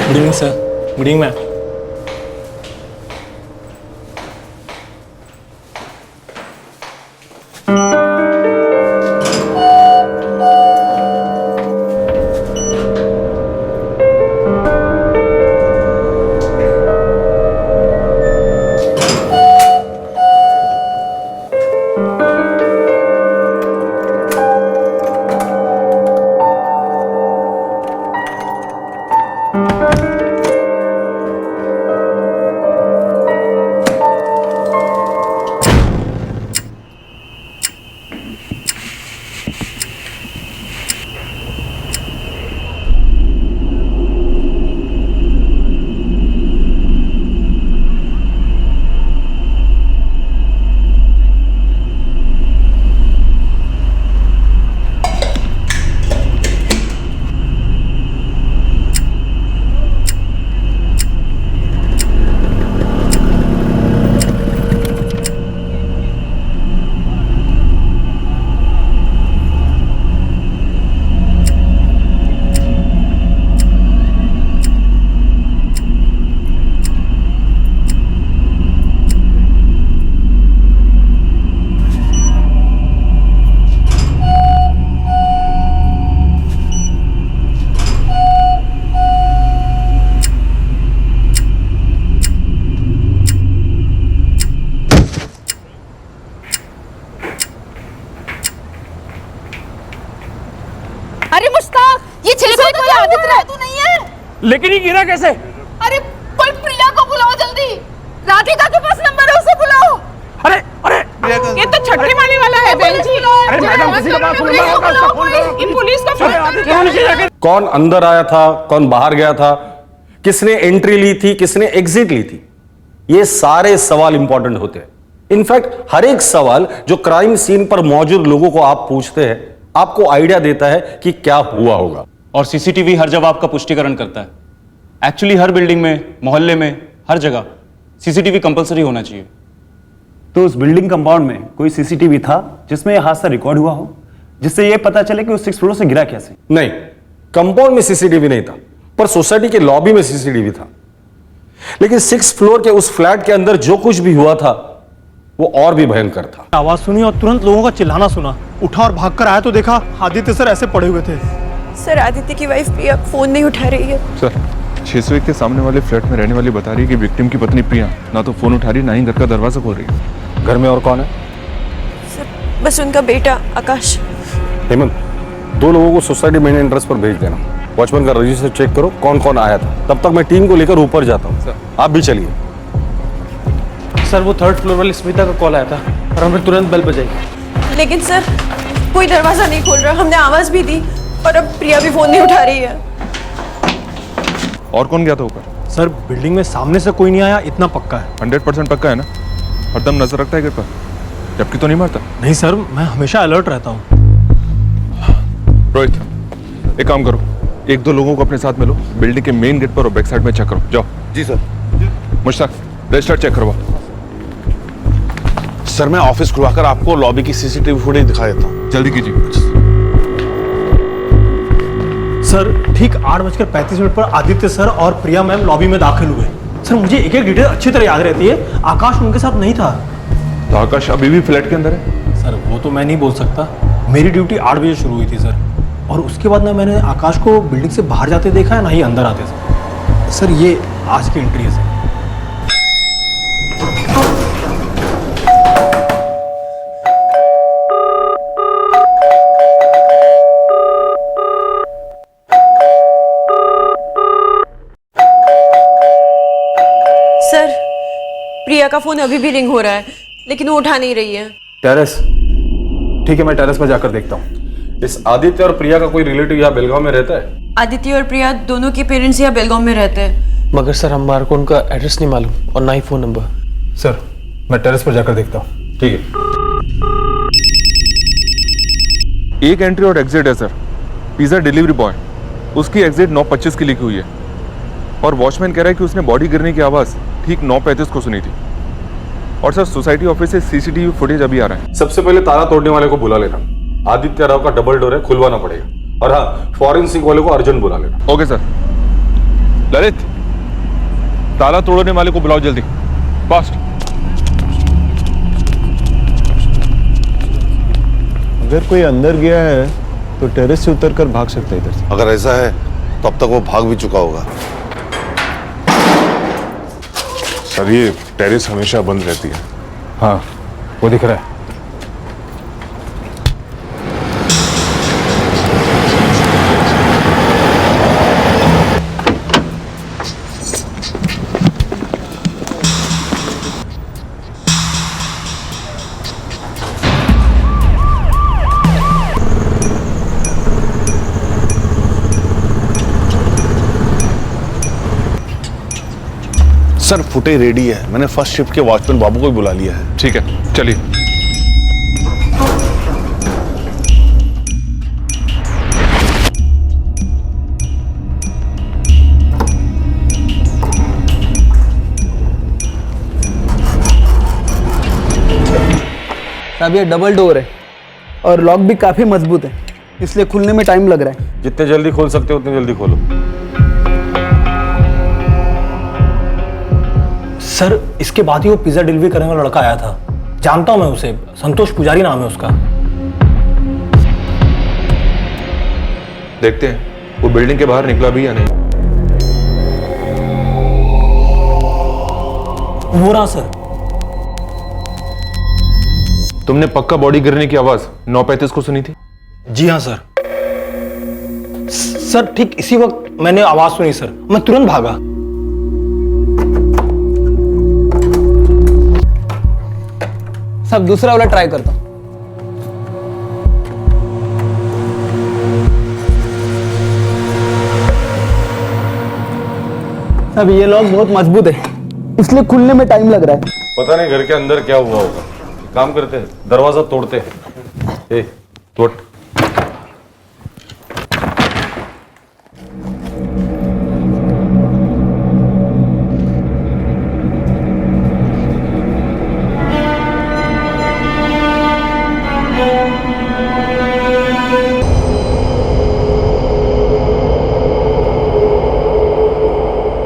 Good evening sir. Good evening ma'am. अरे मुश्ताक, ये 600 कोई आदित्य तू नहीं है। लेकिन ये गिरा कैसे? अरे पर प्रिया को बुलाओ जल्दी। राधिका के पास नंबर है, उसे बुलाओ। अरे अरे ये तो छठे माले वाला है बहन जी। अरे मैडम, किसी के पास नंबर होगा? इन पुलिस को फोन। कौन अंदर आया था, कौन बाहर गया था, किसने एंट्री ली थी, किसने एग्जिट ली थी, ये सारे सवाल इंपॉर्टेंट होते हैं। इनफैक्ट हर एक सवाल जो क्राइम सीन पर मौजूद लोगों को आप पूछते हैं आपको आइडिया देता है कि क्या हुआ होगा। और सीसीटीवी हर जगह आपका पुष्टिकरण करता है। एक्चुअली हर बिल्डिंग में, मोहल्ले में, हर जगह सीसीटीवी कंपलसरी होना चाहिए। तो उस बिल्डिंग कंपाउंड में कोई सीसीटीवी था जिसमें यह हादसा रिकॉर्ड हुआ हो, जिससे यह पता चले कि उस 6th फ्लोर से गिरा कैसे? नहीं, कंपाउंड में सीसीटीवी नहीं था, पर सोसाइटी के लॉबी में सीसीटीवी था। लेकिन 6th फ्लोर के उस फ्लैट के अंदर जो कुछ भी हुआ था वो और भी भयंकर था। आवाज सुनी और तुरंत लोगों का चिल्लाना सुना। उठा और भागकर आया तो देखा आदित्य सर ऐसे पड़े हुए थे। सर, आदित्य की वाइफ प्रिया फोन नहीं उठा रही है। सर, 601 के सामने वाले फ्लैट में रहने वाली बता रही है कि विक्टिम की पत्नी प्रिया ना तो फोन उठा रही, ना ही घर का दरवाजा खोल रही है। घर में और कौन है? सर, बस उनका बेटा आकाश। हेमंत, 2 लोगों को सोसाइटी मेन एंट्रेंस पर भेज देना। वॉचमैन का रजिस्टर चेक करो कौन कौन आया था। तब तक मैं टीम को लेकर ऊपर जाता हूँ। आप भी चलिए। सर, वो 3rd फ्लोर वाली स्मिता का कॉल आया था और हमने तुरंत बेल बजाई। लेकिन सर, कोई दरवाजा नहीं खोल रहा। हमने आवाज भी दी और अब प्रिया भी फोन नहीं उठा रही है। और कौन गया था ऊपर? सर, बिल्डिंग में सामने से कोई नहीं आया, इतना पक्का है। 100% पक्का है ना? हरदम नजर रखता है घर पर, जबकि तो नहीं मारता। नहीं सर, मैं हमेशा अलर्ट रहता हूँ। रोहित, एक काम करो, 1-2 लोगों को अपने साथ मिलो, बिल्डिंग के मेन गेट पर और बैक साइड में चेक करो। जाओ। जी सर। मुश्ताक, रजिस्टर चेक करवा। सर, मैं ऑफिस खुलवाकर आपको लॉबी की सीसीटीवी फुटेज दिखा देता हूँ। जल्दी कीजिए। सर, ठीक 8:35 पर आदित्य सर और प्रिया मैम लॉबी में दाखिल हुए। सर, मुझे एक एक डिटेल अच्छी तरह याद रहती है। आकाश उनके साथ नहीं था। तो आकाश अभी भी फ्लैट के अंदर है? सर, वो तो मैं नहीं बोल सकता। मेरी ड्यूटी 8 बजे शुरू हुई थी सर, और उसके बाद ना मैंने आकाश को बिल्डिंग से बाहर जाते देखा है, ना ही अंदर आते सर। ये आज की एंट्री है सर। सर, प्रिया का फोन अभी भी रिंग हो रहा है, लेकिन वो उठा नहीं रही है। टेरेस? ठीक है, मैं टेरेस पर जाकर देखता हूँ। इस आदित्य और प्रिया का कोई रिलेटिव यहाँ बेलगांव में रहता है? आदित्य और प्रिया दोनों के पेरेंट्स यहाँ बेलगांव में रहते हैं। मगर सर, हमारे को उनका एड्रेस नहीं मालूम और ना ही फोन नंबर। सर, मैं टेरेस पर जाकर देखता हूँ। ठीक है। एक एंट्री और एग्जिट है सर। पिज्जा डिलीवरी बॉय, उसकी एग्जिट 9:25 की लिखी हुई है, और वॉचमैन कह रहा है कि उसने बॉडी गिरने की आवाज ठीक 9:35 को सुनी थी। और सर, सोसाइटी ऑफिस से सीसीटीवी फुटेज अभी आ रहा है। सबसे पहले ताला तोड़ने वाले को बुला लेना। आदित्य राव का डबल डोर है, खुलवाना पड़ेगा। और हाँ, फॉरेंसिक वाले को अर्जेंट बुला लेना। Okay sir. ललित, ताला तोड़ने वाले को बुलाओ जल्दी, फास्ट। अगर कोई अंदर गया है तो टेरेस से उतरकर भाग सकता है इधर से। अगर ऐसा है तो अब तक वो भाग भी चुका होगा। सर ये टेरेस हमेशा बंद रहती है। हाँ, वो दिख रहा है। सर फुटेज रेडी है, मैंने फर्स्ट शिफ्ट के वॉचमैन बाबू को भी बुला लिया है। ठीक है, चलिए। साहब ये डबल डोर है और लॉक भी काफी मजबूत है, इसलिए खुलने में टाइम लग रहा है। जितने जल्दी खोल सकते हो उतने जल्दी खोलो। सर, इसके बाद ही वो पिज्जा डिलीवरी करने वाला लड़का आया था। जानता हूं मैं उसे, संतोष पुजारी नाम है उसका। देखते हैं वो बिल्डिंग के बाहर निकला भी या नहीं। वो रहा सर। तुमने पक्का बॉडी गिरने की आवाज 9:35 को सुनी थी? जी हाँ सर। सर ठीक इसी वक्त मैंने आवाज सुनी सर, मैं तुरंत भागा। सब दूसरा वाला ट्राई करता हूं। सब ये लॉक बहुत मजबूत है, इसलिए खुलने में टाइम लग रहा है। पता नहीं घर के अंदर क्या हुआ होगा। काम करते हैं, दरवाजा तोड़ते हैं। ए, तोड़।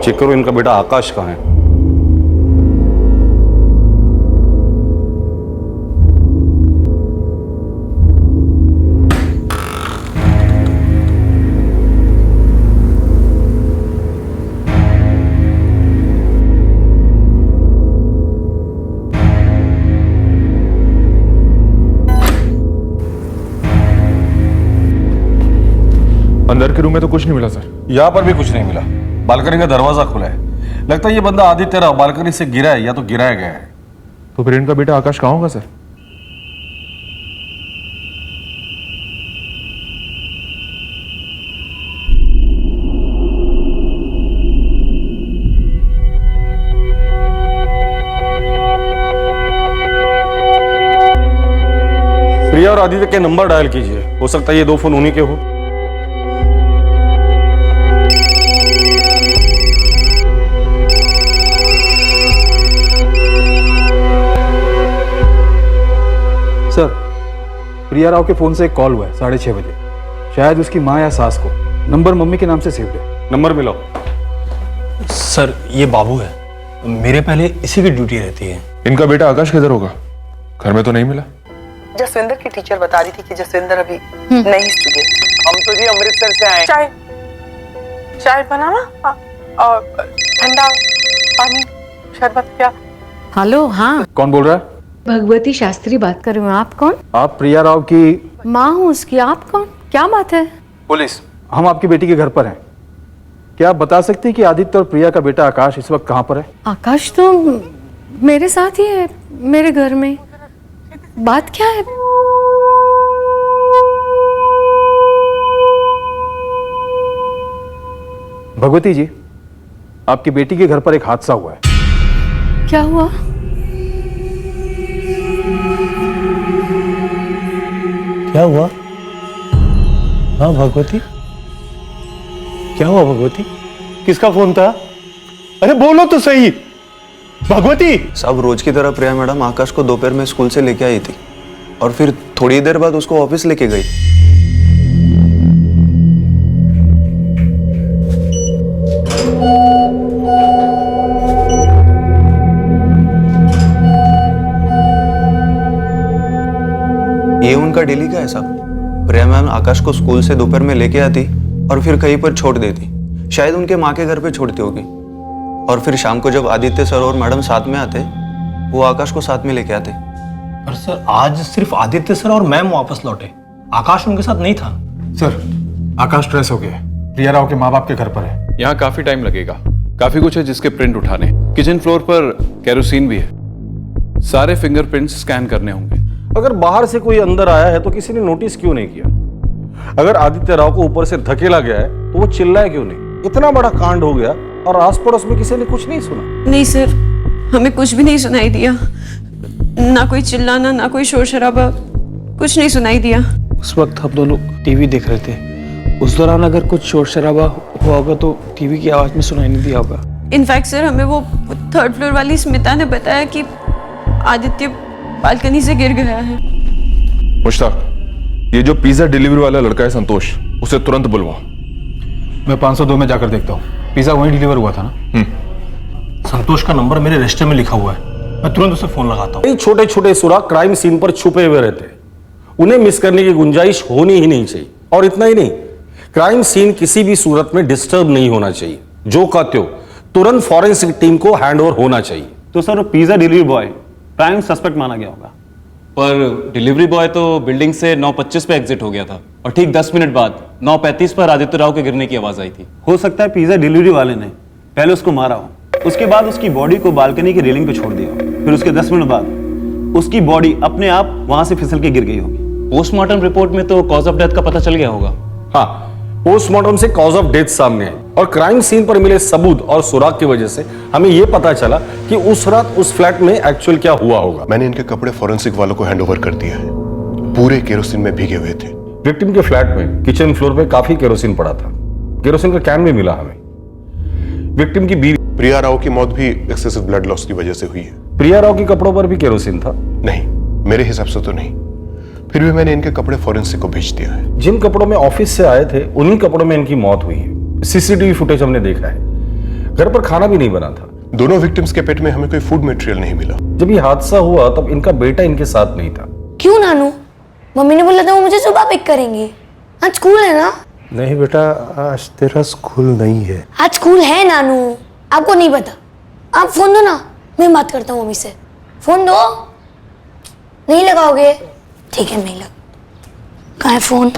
चेक करो इनका बेटा आकाश कहाँ है। अंदर के रूम में तो कुछ नहीं मिला सर। यहां पर भी कुछ नहीं मिला। बालकनी का दरवाजा खुला है। लगता है ये बंदा आदित्य राव बालकनी से गिरा है या तो गिराया गया है। तो फिर इनका बेटा आकाश कहाँ होगा सर? प्रिया और आदित्य के नंबर डायल कीजिए, हो सकता है ये दो फोन उन्हीं के हो। सर, प्रिया राव के फोन से एक कॉल हुआ है 6:30 बजे, शायद उसकी माँ या सास को। नंबर मम्मी के नाम से सेव्ड है। नंबर मिलाओ। सर ये बाबू है, मेरे पहले इसी की ड्यूटी रहती है। इनका बेटा आकाश किधर होगा? घर में तो नहीं मिला। जसविंदर की टीचर बता रही थी कि जसविंदर अभी नई स्टूडेंट। हम तो जी अमृतसर से आए। चाय बनाना और ठंडा पानी शरबत क्या? हेलो, हाँ कौन बोल रहा है? भगवती शास्त्री बात कर रही हूँ। आप कौन? आप प्रिया राव की माँ हूँ उसकी। आप कौन? क्या बात है? पुलिस। हम आपकी बेटी के घर पर हैं। क्या आप बता सकते हैं कि आदित्य और प्रिया का बेटा आकाश इस वक्त कहाँ पर है? आकाश तो मेरे साथ ही है, मेरे घर में। बात क्या है? भगवती जी, आपकी बेटी के घर पर एक हादसा हुआ है। क्या हुआ? क्या हुआ? हाँ भगवती, क्या हुआ भगवती? किसका फोन था? अरे बोलो तो सही भगवती। सब रोज की तरह प्रिया मैडम आकाश को दोपहर में स्कूल से लेके आई थी और फिर थोड़ी देर बाद उसको ऑफिस लेके गई। ये उनका डेली का है साहब। प्रिया मैम आकाश को स्कूल से दोपहर में लेके आती और फिर कहीं पर छोड़ देती, शायद उनके माँ के घर पे छोड़ती होगी। और फिर शाम को जब आदित्य सर और मैडम साथ में आते, वो आकाश को साथ में लेके आते। पर सर आज सिर्फ आदित्य सर और मैम वापस लौटे, आकाश उनके साथ नहीं था। सर आकाश स्ट्रेस हो गया है, प्रिया राव के माँ बाप के घर पर है। यहाँ काफी टाइम लगेगा, काफी कुछ है जिसके प्रिंट उठाने। किचन फ्लोर पर केरोसिन भी है, सारे फिंगरप्रिंट्स स्कैन करने होंगे। अगर बाहर से कोई अंदर आया है तो किसी ने नोटिस क्यों नहीं किया? अगर आदित्य राव को ऊपर से धकेला गया है तो वो चिल्लाया क्यों नहीं? इतना बड़ा कांड हो गया और आस पड़ोस में किसी ने कुछ नहीं सुना? नहीं सर, हमें कुछ भी नहीं सुनाई दिया, ना कोई चिल्लाना, ना कोई शोर शराबा, कुछ नहीं सुनाई दिया। उस वक्त हम दोनों टीवी देख रहे थे, उस दौरान अगर कुछ शोर शराबा हुआ होगा तो टीवी की आवाज में सुनाई नहीं दिया होगा। इनफैक्ट सर हमें वो 3rd फ्लोर वाली स्मिता ने बताया कि आदित्य बालकनी से गिर गया है। मुश्ताक, ये जो पिज्जा डिलीवरी वाला लड़का है संतोष, उसे तुरंत बुलवाओ। मैं 502 में जाकर देखता हूँ, पिज्जा वहीं डिलीवर हुआ था ना? संतोष का नंबर मेरे रजिस्टर में लिखा हुआ है, मैं तुरंत उसे फोन लगाता हूँ। छोटे छोटे सुराग क्राइम सीन पर छुपे हुए रहते हैं, उन्हें मिस करने की गुंजाइश होनी ही नहीं चाहिए। और इतना ही नहीं, क्राइम सीन किसी भी सूरत में डिस्टर्ब नहीं होना चाहिए। जो का त्यों तुरंत फॉरेंसिक टीम को हैंडओवर होना चाहिए। तो sir pizza delivery boy prime suspect माना गया होगा, पर डिलीवरी बॉय तो बिल्डिंग से 9:25 पे एग्जिट हो गया था और ठीक 10 मिनट बाद 9:35 पर आदित्य राव के गिरने की आवाज आई थी। हो सकता है पिज्जा डिलीवरी वाले ने पहले उसको मारा हो, उसके बाद उसकी बॉडी को बालकनी की रेलिंग पे छोड़ दिया हो, फिर उसके 10 मिनट बाद उसकी बॉडी अपने आप वहां से फिसल के गिर गई होगी। पोस्टमार्टम रिपोर्ट में तो कॉज ऑफ डेथ का पता चल गया होगा। हाँ, पोस्टमार्टम से कॉज ऑफ डेथ सामने आई और क्राइम सीन पर मिले सबूत और सुराग की वजह से हमें यह पता चला कि उस रात उस फ्लैट में एक्चुअल क्या हुआ होगा। मैंने इनके कपड़े फॉरेंसिक वालों को हैंडओवर कर दिया है, पूरे केरोसिन में भीगे हुए थे। विक्टिम के फ्लैट में किचन फ्लोर पे काफी केरोसिन पड़ा था, केरोसिन का कैन भी मिला हमें। विक्टिम की बीवी प्रिया राव की मौत भी एक्सेसिव ब्लड लॉस की वजह से हुई है। प्रिया राव के कपड़ों पर भी केरोसिन था? नहीं, मेरे हिसाब से तो नहीं, फिर भी मैंने इनके कपड़े फॉरेंसिक को भेज दिया है। जिन कपड़ों में ऑफिस से आए थे उन्हीं कपड़ों में इनकी मौत हुई है। सीसीटीवी फुटेज हमने देखा है, घर पर खाना भी नहीं बना था। दोनों विक्टिम्स के पेट में हमें कोई फूड मटेरियल नहीं मिला। जब ये हादसा हुआ तब इनका बेटा इनके साथ नहीं था। क्यों नानू? मम्मी ने बोला था वो मुझे सुबह पिक करेंगे। आज स्कूल है ना? नहीं बेटा, आज तेरा स्कूल नहीं है। आज स्कूल है नानू, आपको नहीं पता। आप फोन दो ना, मैं बात करता हूँ मम्मी से। फोन दो। नहीं लगाओगे? ठीक है, नहीं लगा। कहाँ है फोन?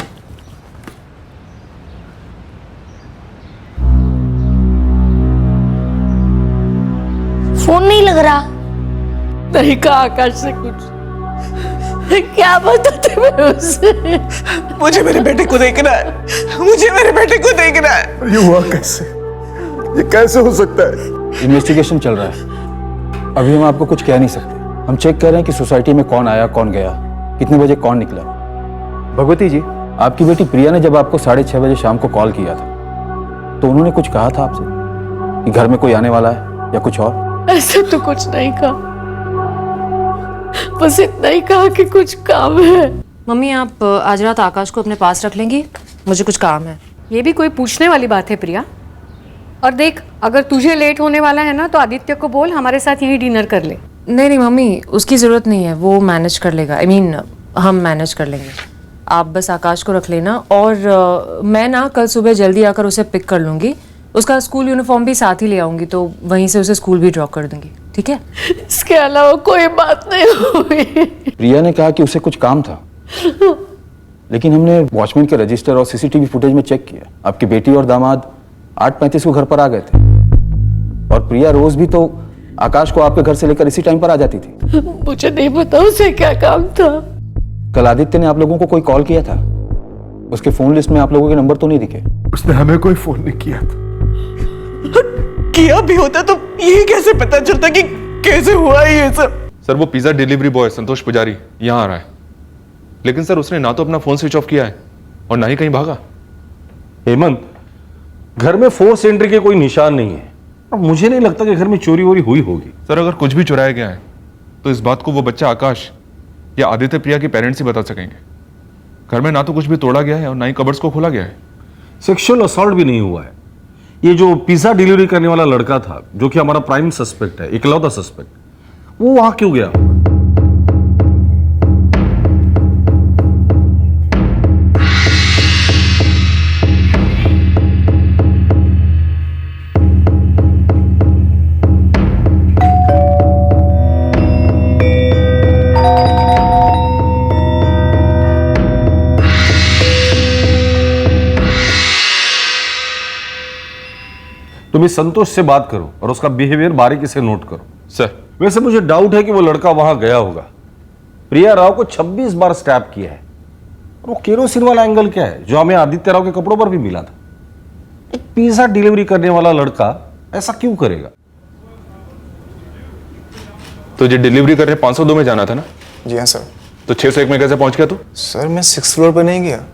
फोन नहीं लग रहा। नहीं कहा आकाश से कुछ, क्या बताते मैं उससे? मुझे मेरे बेटे को देखना है, मुझे मेरे बेटे को देखना है। ये हुआ कैसे? ये कैसे हो सकता है? इन्वेस्टिगेशन चल रहा है, अभी हम आपको कुछ कह नहीं सकते। हम चेक कर रहे हैं कि सोसाइटी में कौन आया, कौन गया, कितने बजे कौन निकला। भगवती जी, आपकी बेटी प्रिया ने जब आपको 6:30 बजे शाम को कॉल किया था तो उन्होंने कुछ कहा था आपसे कि घर में कोई आने वाला है या कुछ और? ऐसे तो कुछ नहीं कहा, बस इतना ही कहा कि कुछ काम है। मम्मी आप आज रात आकाश को अपने पास रख लेंगी, मुझे कुछ काम है। ये भी कोई पूछने वाली बात है प्रिया? और देख, अगर तुझे लेट होने वाला है ना तो आदित्य को बोल हमारे साथ यहीं डिनर कर ले। नहीं नहीं मम्मी, उसकी ज़रूरत नहीं है, वो मैनेज कर लेगा। I mean, हम मैनेज कर लेंगे। आप बस आकाश को रख लेना और मैं ना कल सुबह जल्दी आकर उसे पिक कर लूँगी। उसका स्कूल यूनिफॉर्म भी साथ ही ले आऊँगी, तो वहीं से उसे स्कूल भी ड्रॉप कर दूँगी, ठीक है? इसके अलावा कोई बात नहीं हुई। प्रिया ने कहा कि उसे कुछ काम था, लेकिन हमने वॉचमैन के रजिस्टर और सीसीटीवी फुटेज में चेक किया, आपकी बेटी और दामाद 8:35 को घर पर आ गए थे और प्रिया रोज भी तो आकाश को आपके घर से लेकर इसी टाइम पर आ जाती थी। मुझे नहीं पता उसे क्या काम था। कल आदित्य ने आप लोगों को कोई कॉल किया था, उसके फोन लिस्ट में आप लोगों के नंबर तो नहीं दिखे? उसने हमें कोई फोन नहीं किया था। किया भी होता तो ये कैसे पता चलता कि कैसे हुआ ये सब? सर वो पिज्जा डिलीवरी बॉय संतोष पुजारी यहाँ आ रहा है, लेकिन सर उसने ना तो अपना फोन स्विच ऑफ किया है और ना ही कहीं भागा। हेमंत, घर में फोर्स एंट्री के कोई निशान नहीं है और मुझे नहीं लगता कि घर में चोरी वोरी हुई होगी। सर अगर कुछ भी चुराया गया है तो इस बात को वो बच्चा आकाश या आदित्य प्रिया के पेरेंट्स ही बता सकेंगे। घर में ना तो कुछ भी तोड़ा गया है और ना ही कबर्ड्स को खोला गया है। सेक्सुअल असॉल्ट भी नहीं हुआ है। ये जो पिज्जा डिलीवरी करने वाला लड़का था, जो कि हमारा प्राइम सस्पेक्ट है, इकलौता सस्पेक्ट, वो वहां क्यों गया? तुम इस संतोष से बात करो और उसका बिहेवियर बारीकी से नोट करो। सर वैसे मुझे डाउट है कि वो लड़का वहां गया होगा। प्रिया राव को 26 बार स्टैप किया है और वो केरोसिन वाला एंगल क्या है जो हमें आदित्य राव के कपड़ों पर भी मिला था? एक पिज्जा डिलीवरी करने वाला लड़का ऐसा क्यों करेगा? तुझे डिलीवरी करने 502 में जाना था ना? जी हाँ सर। तो 601 में कैसे पहुंच गया तू? सर मैं 6th फ्लोर पर नहीं गया,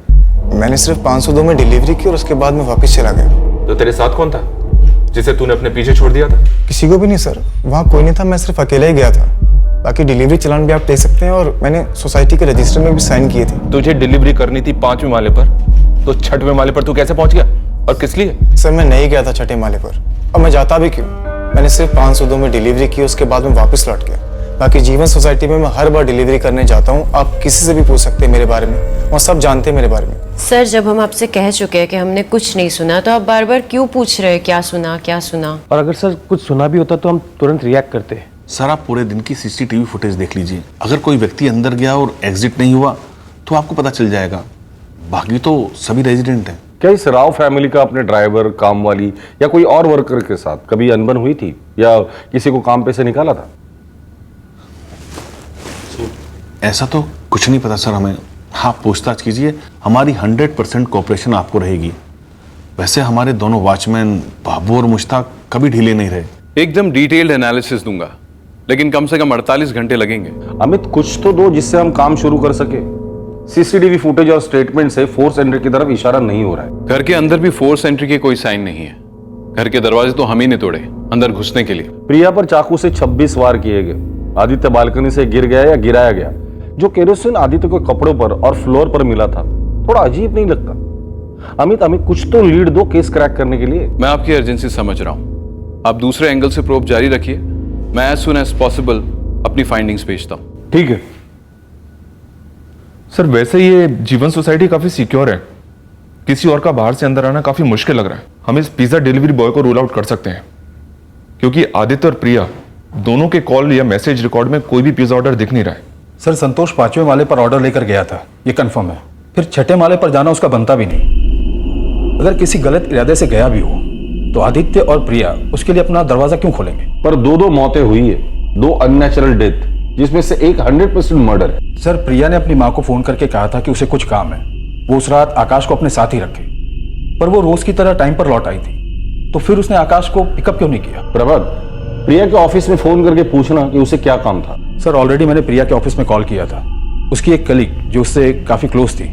मैंने सिर्फ 502 में डिलीवरी की और उसके बाद मैं वापस चला गया। तो तेरे साथ कौन था जिसे तूने अपने पीछे छोड़ दिया था? किसी को भी नहीं सर, वहाँ कोई नहीं था, मैं सिर्फ अकेला ही गया था। बाकी डिलीवरी चलान भी आप देख सकते हैं और मैंने सोसाइटी के रजिस्टर में भी साइन किए थे। तुझे डिलीवरी करनी थी 5वें माले पर, तो 6वें माले पर तू कैसे पहुंच गया और किस लिए? सर मैं नहीं गया था 6ठे माले पर, और मैं जाता भी क्यों? मैंने सिर्फ 502 में डिलीवरी की, उसके बाद मैं वापस लौट गया। बाकी जीवन सोसाइटी में मैं हर बार डिलीवरी करने जाता हूँ, आप किसी से भी पूछ सकते हैं मेरे बारे में, और सब जानते हैं मेरे बारे में। सर जब हम आपसे कह चुके हैं कि हमने कुछ नहीं सुना, तो आप बार बार क्यों पूछ रहे हैं क्या सुना क्या सुना? और अगर सर कुछ सुना भी होता तो हम तुरंत रिएक्ट करते हैं। सर आप पूरे दिन की सीसीटीवी फुटेज देख लीजिए, अगर कोई व्यक्ति अंदर गया और एग्जिट नहीं हुआ तो आपको पता चल जाएगा। बाकी तो सभी रेजिडेंट हैं। क्या इस राव फैमिली का अपने ड्राइवर, काम वाली या कोई और वर्कर के साथ कभी अनबन हुई थी या किसी को काम पे से निकाला था? ऐसा तो कुछ नहीं पता सर हमें। आप पूछताछ कीजिए, हमारी 100% कोऑपरेशन आपको रहेगी। वैसे हमारे दोनों वॉचमैन बाबू और मुश्ताक कभी ढीले नहीं रहे। एकदम डिटेल्ड एनालिसिस दूंगा, लेकिन कम से कम 48 घंटे लगेंगे। अमित कुछ तो दो जिससे हम काम शुरू कर सके। सीसीटीवी फुटेज और स्टेटमेंट से फोर्स एंट्री की तरफ इशारा नहीं हो रहा है। घर के अंदर भी फोर्स एंट्री के कोई साइन नहीं है। घर के दरवाजे तो हम ही ने तोड़े अंदर घुसने के लिए। प्रिया पर चाकू से 26 वार किए गए। आदित्य बालकनी से गिर गया या गिराया गया। जो केरोसिन आदित्य के कपड़ों पर और फ्लोर पर मिला था, थोड़ा अजीब नहीं लगता? अमित कुछ तो लीड दो केस क्रैक करने के लिए। मैं आपकी अर्जेंसी समझ रहा हूं, आप दूसरे एंगल से प्रोब जारी रखिए। मैं एज सुन एज पॉसिबल अपनी फाइंडिंग्स भेजता हूं। ठीक है सर। वैसे ये जीवन सोसाइटी काफी सिक्योर है, किसी और का बाहर से अंदर आना काफी मुश्किल लग रहा है। हम इस पिज्जा डिलीवरी बॉय को रूल आउट कर सकते हैं, क्योंकि आदित्य और प्रिया दोनों के कॉल या मैसेज रिकॉर्ड में कोई भी पिज्जा ऑर्डर दिख नहीं रहा है। सर संतोष 5वें माले पर ऑर्डर लेकर गया था, ये कंफर्म है। फिर 6ठे माले पर जाना उसका बनता भी नहीं। अगर किसी गलत इरादे से गया भी हो तो आदित्य और प्रिया उसके लिए अपना दरवाजा क्यों खोलेंगे? पर दो मौतें हुई है, 2 अननेचुरल डेथ, जिसमें से एक 100% मर्डर है। सर प्रिया ने अपनी माँ को फोन करके कहा था कि उसे कुछ काम है, वो उस रात आकाश को अपने साथ ही रखे, पर वो रोज की तरह टाइम पर लौट आई थी, तो फिर उसने आकाश को पिकअप क्यों नहीं किया? प्रभात, प्रिया के ऑफिस में फोन करके पूछना कि उसे क्या काम था। सर ऑलरेडी मैंने प्रिया के ऑफिस में कॉल किया था। उसकी एक कलीग जो उससे काफी क्लोज थी,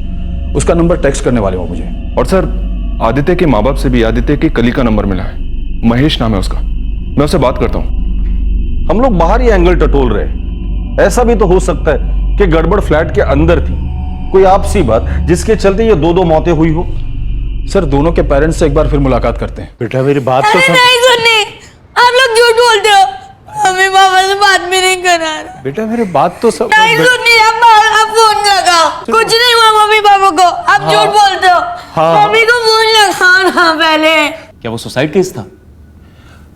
उसका नंबर टेक्स्ट करने वाले हो मुझे। और सर आदित्य के माँ बाप से भी आदित्य की कली का नंबर मिला है, महेश नाम है उसका। मैं उससे बात करता हूँ। हम लोग बाहर ही एंगल टटोल रहे हैं। ऐसा भी तो हो सकता है कि गड़बड़ फ्लैट के अंदर थी, कोई आपसी बात जिसके चलते ये 2 मौतें हुई हो। सर दोनों के पेरेंट्स से एक बार फिर मुलाकात करते हैं। बेटा मेरी बात तो नहीं सुननी, आप लोग झूठ बोलते हो, हमें पापा से बात भी नहीं करा। बेटा मेरी बात तो सब नहीं सुननी, आप फोन लगाओ। कुछ नहीं हुआ मम्मी पापा को, आप झूठ बोलते हो। मम्मी को फोन लगाना पहले। क्या वो सुसाइड केस था?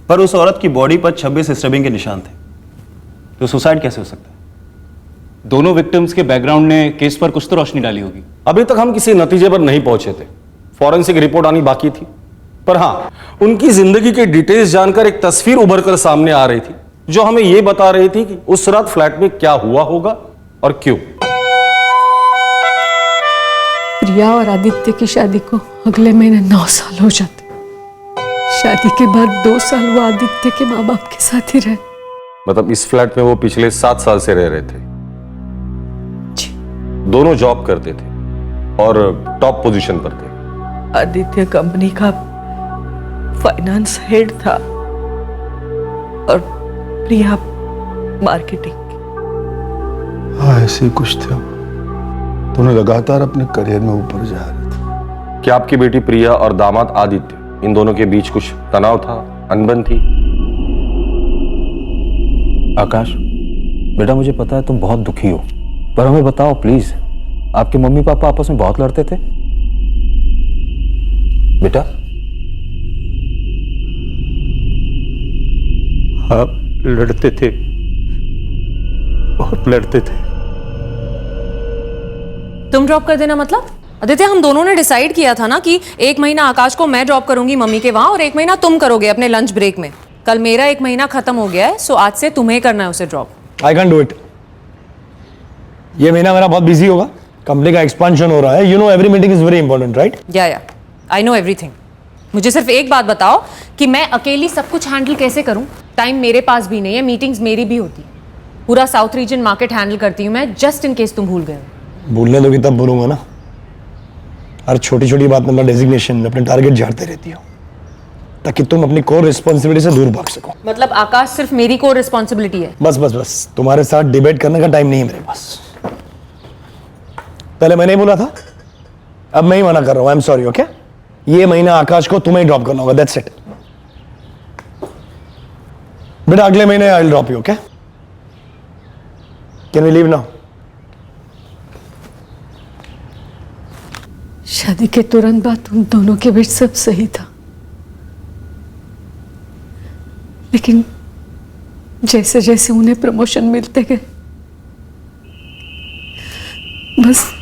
पर उस औरत की बॉडी पर 26 स्टबिंग के निशान थे, तो सुसाइड कैसे हो सकता है? दोनों विक्टिम्स के बैकग्राउंड ने केस पर कुछ तो रोशनी डाली होगी। अभी तक हम किसी नतीजे पर नहीं पहुंचे थे, फॉरेंसिक रिपोर्ट आनी बाकी थी। पर हाँ, उनकी जिंदगी के डिटेल्स जानकर एक तस्वीर उभर कर सामने आ रही थी, जो हमें यह बता रही थी कि उस रात फ्लैट में क्या हुआ होगा और क्यों। प्रिया और आदित्य की शादी को अगले महीने 9 साल हो जाते। शादी के बाद 2 साल वो आदित्य के माँ बाप के साथ ही रहे। मतलब इस फ्लैट में वो पिछले 7 साल से रह रहे थे। दोनों जॉब करते थे और टॉप पोजीशन पर थे। आदित्य कंपनी का फाइनेंस हेड था और प्रिया मार्केटिंग। हाँ ऐसे ही कुछ थे। दोनों लगातार अपने करियर में ऊपर जा रहे थे। क्या आपकी बेटी प्रिया और दामाद आदित्य, इन दोनों के बीच कुछ तनाव था, अनबन थी? आकाश बेटा मुझे पता है तुम बहुत दुखी हो, पर हमें बताओ प्लीज, आपके मम्मी पापा आपस में बहुत लड़ते थे बेटा? हाँ लड़ते थे, बहुत लड़ते थे। तुम ड्रॉप कर देना मतलब? आदित्य, हम दोनों ने डिसाइड किया था ना कि 1 महीना आकाश को मैं ड्रॉप करूंगी मम्मी के वहां और 1 महीना तुम करोगे अपने लंच ब्रेक में। कल मेरा 1 महीना खत्म हो गया है, सो आज से तुम्हें करना है उसे drop. I can do it. ये महीना मेरा बहुत बिजी होगा, कंपनी का एक्सपेंशन हो रहा है। You know every meeting is very important, right? या आई नो एवरीथिंग। मुझे सिर्फ एक बात बताओ कि मैं अकेली सब कुछ हैंडल कैसे करूं? टाइम मेरे पास भी नहीं है, मीटिंग्स मेरी भी होती। पूरा साउथ रीजन मार्केट हैंडल करती हूँ मैं, जस्ट इन केस तुम भूल गए हो। भूलने दोगी तब बोलूंगा ना। हर छोटी छोटी बात में अपना डेजिग्नेशन, अपने टारगेट झाड़ते रहती हो ताकि तुम अपनी कोर रिस्पॉन्सिबिलिटी से दूर भाग सको। मतलब आकाश सिर्फ मेरी कोर रिस्पॉन्सिबिलिटी है? बस बस बस, तुम्हारे साथ डिबेट करने का टाइम नहीं है मेरे पास। पहले मैंने ही बोला था, अब मैं ही मना कर रहा हूं। I am sorry, okay? ये महीना आकाश को तुम्हें ड्रॉप करना होगा, दैट्स इट। बेटा अगले महीने I will drop you, okay? Can we leave now? शादी के तुरंत बाद उन दोनों के बीच सब सही था, लेकिन जैसे जैसे उन्हें प्रमोशन मिलते गए, बस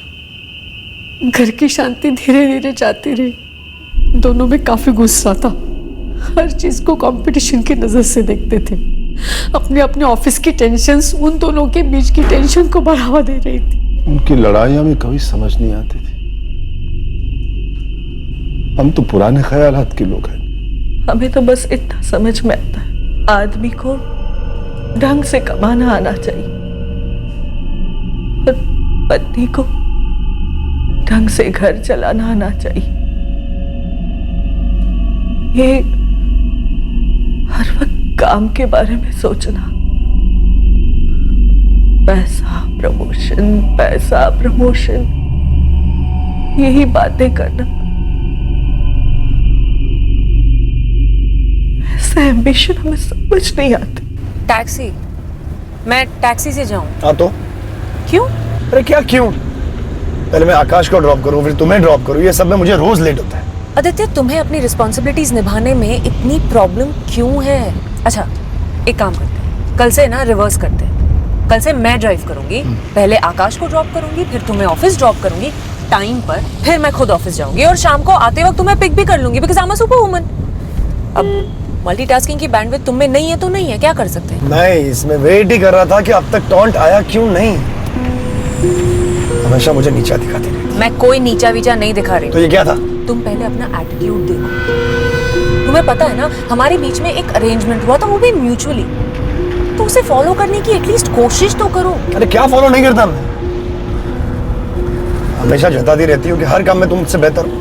घर की शांति धीरे धीरे जाती रही। दोनों में काफी गुस्सा था, हर चीज को कंपटीशन की नजर से देखते थे। अपने अपने ऑफिस की टेंशन्स उन दोनों के बीच की टेंशन को बढ़ावा दे रही थी। उनकी लड़ाई हमें कभी समझ नहीं आती थी। हम तो पुराने ख्यालात के लोग हैं। हमें तो बस इतना समझ में आता है, आदमी को ढंग से कमाना आना चाहिए और पत्नी को ढंग से घर चलाना आना चाहिए। ये हर वक्त काम के बारे में सोचना, पैसा प्रमोशन, यही बातें करना, ऐसा एम्बिशन हमें समझ नहीं आती। टैक्सी, मैं टैक्सी से जाऊं? हाँ तो क्यों? अरे क्या क्यों? पहले मैं आकाश को ड्रॉप करूं, फिर तुम्हें ड्रॉप करूं, ये सब में मुझे रोज लेट होता है। आदित्य, तुम्हें अपनी रिस्पॉन्सिबिलिटीज निभाने में इतनी प्रॉब्लम क्यों है? अच्छा, एक काम करते हैं, कल से ना रिवर्स करते हैं। कल से मैं ड्राइव करूंगी, पहले आकाश को ड्रॉप करूंगी, फिर तुम्हें ऑफिस ड्रॉप करूंगी टाइम पर, फिर मैं खुद ऑफिस जाऊंगी और शाम को आते वक्त तुम्हें पिक भी कर लूंगी, because I am a super woman. अब मल्टीटास्किंग की बैंडविड्थ तुम में नहीं है तो नहीं है, क्या कर सकते हैं? नहीं, इसमें वेट ही कर रहा था कि अब तक टॉन्ट आया क्यों नहीं। हमेशा मुझे नीचा दिखाती रही। मैं कोई नीचा वीचा नहीं दिखा रही। तो ये क्या था? तुम पहले अपना एटीट्यूड देखो। तुम्हें पता है ना, हमारे बीच में एक अरेंजमेंट हुआ था, वो भी म्यूचुअली, तो उसे फॉलो करने की एटलीस्ट कोशिश तो करो। अरे क्या फॉलो नहीं करता मैं? हमेशा जताती रहती हूँ कि हर काम में तुम मुझसे बेहतर हो,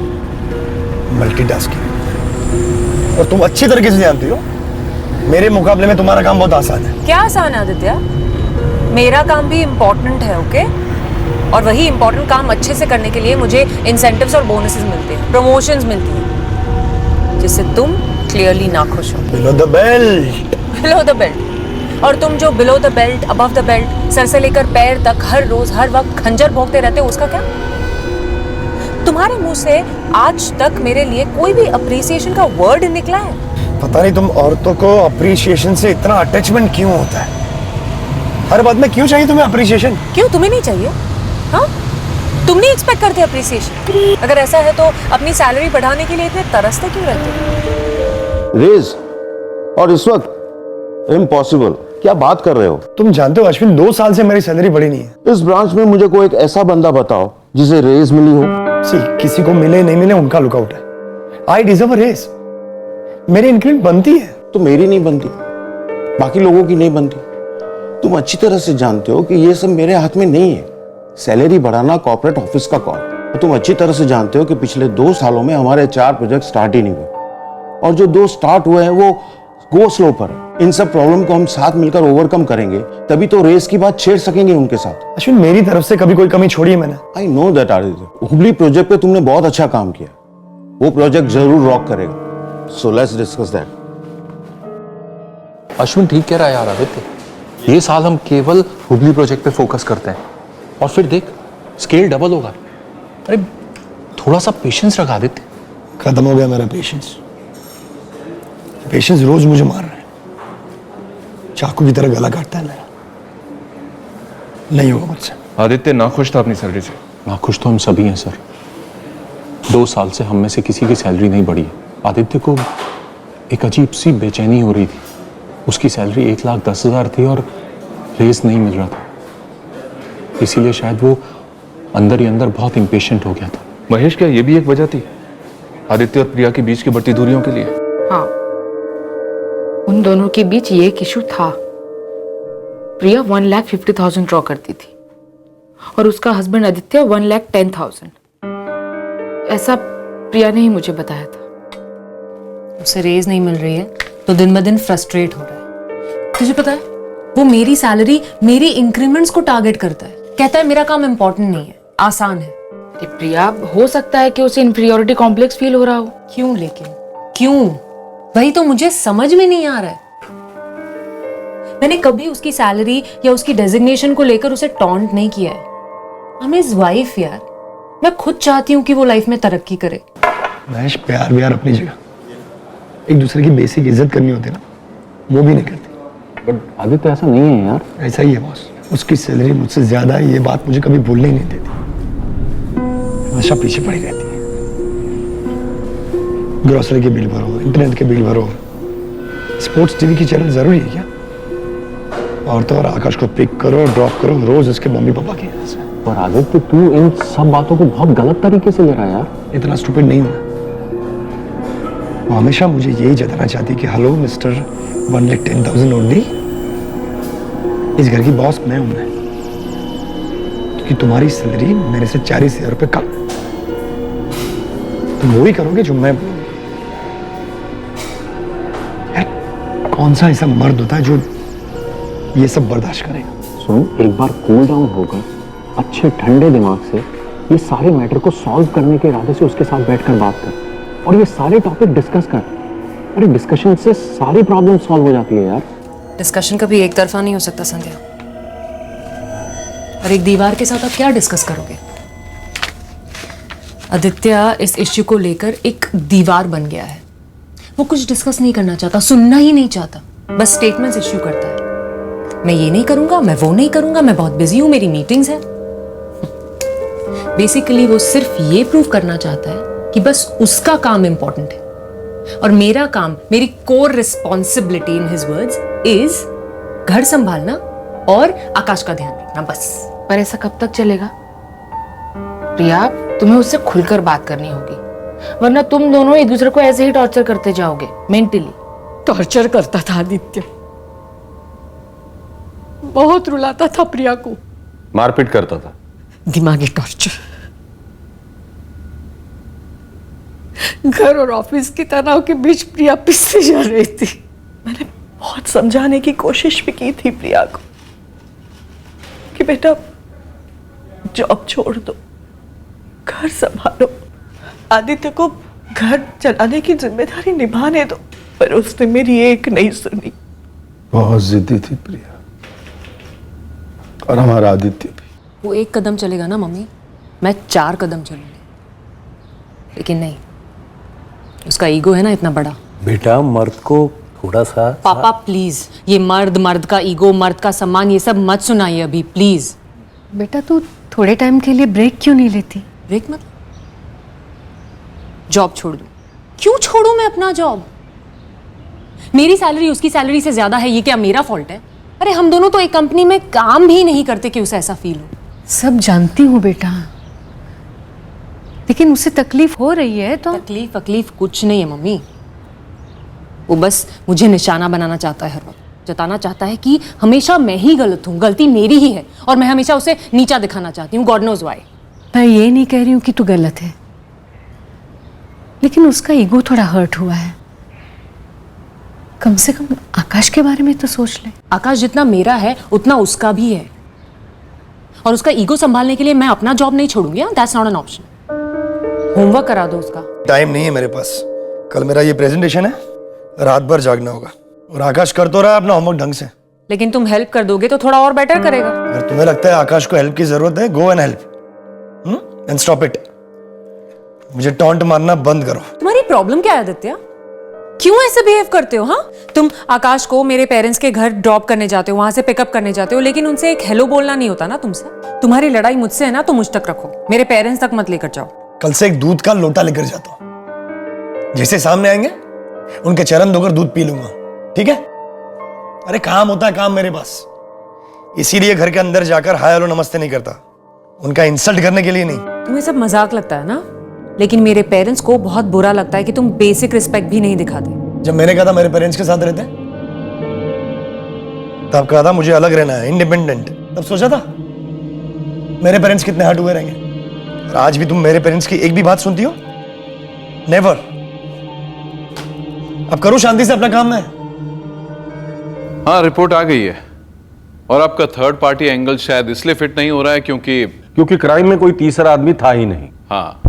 मल्टीटास्किंग, और तुम अच्छी तरीके से जानती हो मेरे मुकाबले में तुम्हारा काम बहुत आसान है। क्या आसान है आदित्य? मेरा काम भी इम्पोर्टेंट है, ओके? और वही इम्पोर्टेंट काम अच्छे से करने के लिए मुझे इंसेंटिव्स और बोनसेस मिलते हैं, प्रमोशंस मिलती हैं, जिससे तुम क्लियरली ना खुश हो। Below the belt. Below the belt. और तुम जो below the belt, above the belt, sir से लेकर पैर तक हर रोज हर वक्त खंजर भोंकते रहते हो, उसका क्या? तुम्हारे मुंह से आज तक मेरे लिए कोई भी अप्रिसिएशन का वर्ड निकला है? पता नहीं तुम औरतों को अप्रिसिएशन से इतना अटैचमेंट क्यों होता है? हर बात में क्यों चाहिए तुम्हें अप्रिसिएशन? क्यों, तुम्हें नहीं चाहिए? हाँ, तुम नहीं एक्सपेक्ट करते अप्रिसिएशन? अगर ऐसा है तो अपनी सैलरी बढ़ाने के लिए इतने तरसते क्यों रहते हो? रेज, और इस वक्त इम्पॉसिबल, क्या बात कर रहे हो? तुम जानते हो अश्विन, 2 साल से मेरी सैलरी बढ़ी नहीं है। इस ब्रांच में मुझे कोई एक ऐसा बंदा बताओ जिसे रेज मिली हो। किसी को मिले नहीं मिले उनका लुकआउट है। I deserve a raise. मेरी इंक्रीमेंट बनती है। तो मेरी नहीं बनती, बाकी लोगों की नहीं बनती। तुम अच्छी तरह से जानते हो कि ये सब मेरे हाथ में नहीं है। सैलरी बढ़ाना कॉर्पोरेट ऑफिस का कॉल है। तुम अच्छी तरह से जानते हो कि पिछले 2 सालों में हमारे 4 प्रोजेक्ट स्टार्ट ही नहीं हुए, और जो 2 स्टार्ट हुए हैं वो गो स्लो पर। इन सब प्रॉब्लम को हम साथ मिलकर ओवरकम करेंगे, तभी तो रेस की बात छेड़ सकेंगे उनके साथ। अश्विन, मेरी तरफ से कभी कोई कमी छोड़ी है मैंने? I know that Aditya. Hubli project पे तुमने बहुत अच्छा काम किया, वो प्रोजेक्ट जरूर रॉक करेगा। So let's discuss that. Ashwin ठीक कह रहा है यार आदित्य, ये साल हम केवल हुबली प्रोजेक्ट पे फोकस करते हैं और फिर देख स्केल डबल होगा। अरे थोड़ा सा पेशेंस रखा आदित्य। खत्म हो गया मेरा पेशेंस। पेशेंस रोज मुझे मार रहा है, चाकू की तरह गला काटता है मेरा। नहीं होगा मुझसे। आदित्य नाखुश था अपनी सैलरी से। नाखुश तो हम सभी हैं सर, 2 साल से हम में से किसी की सैलरी नहीं बढ़ी है। आदित्य को एक अजीब सी बेचैनी हो रही थी। उसकी सैलरी 1,10,000 थी और रेस नहीं मिल रहा था, इसीलिए शायद वो अंदर ही अंदर बहुत इम्पेशेंट हो गया था। महेश, क्या ये भी एक वजह थी आदित्य और प्रिया के बीच की बढ़ती दूरियों के लिए? हाँ, उन दोनों के बीच ये एक इशू था। प्रिया 1,50,000 ड्रॉ करती थी और उसका हस्बैंड आदित्य 1,10,000। ऐसा प्रिया ने ही मुझे बताया था। उसे रेज नहीं मिल रही है तो दिन ब दिन फ्रस्ट्रेट हो रहा है। तुझे पता है, वो मेरी सैलरी, मेरी इंक्रीमेंट्स को टारगेट करता है। कहता है मेरा काम इंपॉर्टेंट नहीं है, आसान है। प्रिया, हो सकता है कि उसे इंफीरियोरिटी कॉम्प्लेक्स फील हो रहा हो। क्यों लेकिन क्यों? वही तो मुझे समझ में नहीं आ रहा है। मैंने कभी उसकी सैलरी या उसकी डेजिग्नेशन को लेकर उसे टॉन्ट नहीं किया है। I'm his wife यार। मैं खुद चाहती हूँ कि वो लाइफ में तरक्की करे। महेश, प्यार व्यार अपनी जगह, एक दूसरे की बेसिक इज्जत करनी होती है ना, वो भी नहीं करती। बट आदित्य ऐसा नहीं है यार। ऐसा ही है बॉस। उसकी सैलरी मुझसे ज्यादा है, ये बात मुझे कभी भूलने ही नहीं देती। हमेशा पीछे पड़ी रहती है। ग्रोसरी के बिल भरो, इंटरनेट के बिल भरो। स्पोर्ट्स टीवी की चैनल जरूरी है क्या? और तो और आकाश को पिक करो, ड्रॉप करो रोज उसके मम्मी पापा के यहाँ से। पर आदित्य, तू इन सब बातों को बहुत गलत तरीके से ले रहा है यार। इतना स्टूपिड नहीं हूं। वो हमेशा मुझे यही जताना चाहती कि हेलो मिस्टर 1,10,000 ओनली, इस घर की बॉस मैं हूं। क्योंकि तुम्हारी सैलरी मेरे से 40,000 रुपये कम है। तुम वही करोगे जो मैं बोलूं। यार, कौन सा ऐसा मर्द होता है जो ये सब बर्दाश्त करेगा? सुन, एक बार कूल डाउन होकर अच्छे ठंडे दिमाग से ये सारे मैटर को सॉल्व करने के इरादे से उसके साथ बैठकर बात कर और ये सारे टॉपिक डिस्कस कर। अरे डिस्कशन से सारी प्रॉब्लम सॉल्व हो जाती है यार। डिस्कशन कभी एक तरफा नहीं हो सकता संध्या। और एक दीवार के साथ आप क्या डिस्कस करोगे? आदित्य इस इश्यू को लेकर एक दीवार बन गया है। वो कुछ डिस्कस नहीं करना चाहता, सुनना ही नहीं चाहता, बस स्टेटमेंट्स इश्यू करता है। मैं ये नहीं करूंगा, मैं वो नहीं करूंगा, मैं बहुत बिजी हूं, मेरी मीटिंग्स है। बेसिकली वो सिर्फ ये प्रूव करना चाहता है कि बस उसका काम इंपॉर्टेंट है और मेरा काम, मेरी core responsibility in his words is घर संभालना और आकाश का ध्यान रखना, बस। पर ऐसा कब तक चलेगा प्रिया? तुम्हें उससे खुलकर बात करनी होगी, वरना तुम दोनों एक दूसरे को ऐसे ही टॉर्चर करते जाओगे मेंटली। टॉर्चर करता था आदित्य, बहुत रुलाता था प्रिया को, मारपीट करता था, दिमागी टॉर्चर। घर और ऑफिस की तनाव के बीच प्रिया पिसती जा रही थी। मैंने बहुत समझाने की कोशिश भी की थी प्रिया को कि बेटा जॉब छोड़ दो, घर संभालो, आदित्य को घर चलाने की जिम्मेदारी निभाने दो, पर उसने मेरी एक नहीं सुनी। बहुत जिद्दी थी प्रिया, और हमारा आदित्य भी। वो एक कदम चलेगा ना मम्मी, मैं 4 कदम चलूंगी, लेकिन नहीं, उसका ईगो है ना इतना बड़ा। बेटा, मर्द को थोड़ा सा। पापा प्लीज, ये मर्द का ईगो, मर्द का सम्मान, ये सब मत सुनाइए अभी प्लीज। बेटा, तू थोड़े टाइम के लिए ब्रेक क्यों नहीं लेती? ब्रेक मतलब? जॉब छोड़ दूं? क्यों छोड़ूं मैं अपना जॉब? मेरी सैलरी उसकी सैलरी से ज्यादा है, ये क्या मेरा फॉल्ट है? अरे हम दोनों तो एक कंपनी में काम भी नहीं करते कि उसे ऐसा फील हो। सब जानती हूँ बेटा, लेकिन उसे तकलीफ हो रही है तो। तकलीफ कुछ नहीं है मम्मी, वो बस मुझे निशाना बनाना चाहता है, हर वक्त जताना चाहता है कि हमेशा मैं ही गलत हूँ, गलती मेरी ही है, और मैं हमेशा उसे नीचा दिखाना चाहती हूँ। God knows why. मैं ये नहीं कह रही हूँ कि तू गलत है, लेकिन उसका ईगो थोड़ा हर्ट हुआ है। कम से कम आकाश के बारे में तो सोच ले। आकाश जितना मेरा है उतना उसका भी है, और उसका ईगो संभालने के लिए मैं अपना जॉब नहीं छोड़ूंगी। That's not an option. Homework करा दो उसका। टाइम नहीं है मेरे पास, कल मेरा ये प्रेजेंटेशन है, रात भर जागना होगा, और आकाश कर तो रहा है अपना होमवर्क ढंग से। लेकिन तुम हेल्प कर दोगे तो थोड़ा और बेटर करेगा। अगर तुम्हें लगता है आकाश को हेल्प की जरूरत है, go and help and stop it. मुझे टॉन्ट मारना बंद करो। तुम्हारी प्रॉब्लम क्या है आदित्य? क्यों ऐसे बिहेव करते हो? हाँ, तुम आकाश को मेरे पेरेंट्स के घर ड्रॉप करने जाते हो, वहां से पिकअप करने जाते हो, लेकिन उनसे एक हेलो बोलना नहीं होता ना तुमसे। तुम्हारी लड़ाई मुझसे है ना, तो मुझ तक रखो, मेरे पेरेंट्स तक मत लेकर जाओ। कल से एक दूध का लोटा लेकर जाता हूं। जैसे सामने आएंगे उनके चरण धोकर दूध पी लूंगा, ठीक है? अरे काम होता है काम मेरे पास, इसीलिए घर के अंदर जाकर हाय हेलो नमस्ते नहीं करता, उनका इंसल्ट करने के लिए नहीं। तुम्हें सब मजाक लगता है ना, लेकिन मेरे पेरेंट्स को बहुत बुरा लगता है कि तुम बेसिक रिस्पेक्ट भी नहीं दिखाते। जब मैंने कहा था मेरे पेरेंट्स के साथ रहते, तब कहा था मुझे अलग रहना है, इंडिपेंडेंट, तब सोचा था मेरे पेरेंट्स कितने हर्ट हुए रहेंगे। और आज भी तुम मेरे पेरेंट्स की एक भी बात सुनती हो? नेवर। अब करो शांति से अपना काम में। हाँ, रिपोर्ट आ गई है और आपका थर्ड पार्टी एंगल शायद इसलिए फिट नहीं हो रहा है क्योंकि क्राइम में कोई तीसरा आदमी था ही नहीं। हाँ,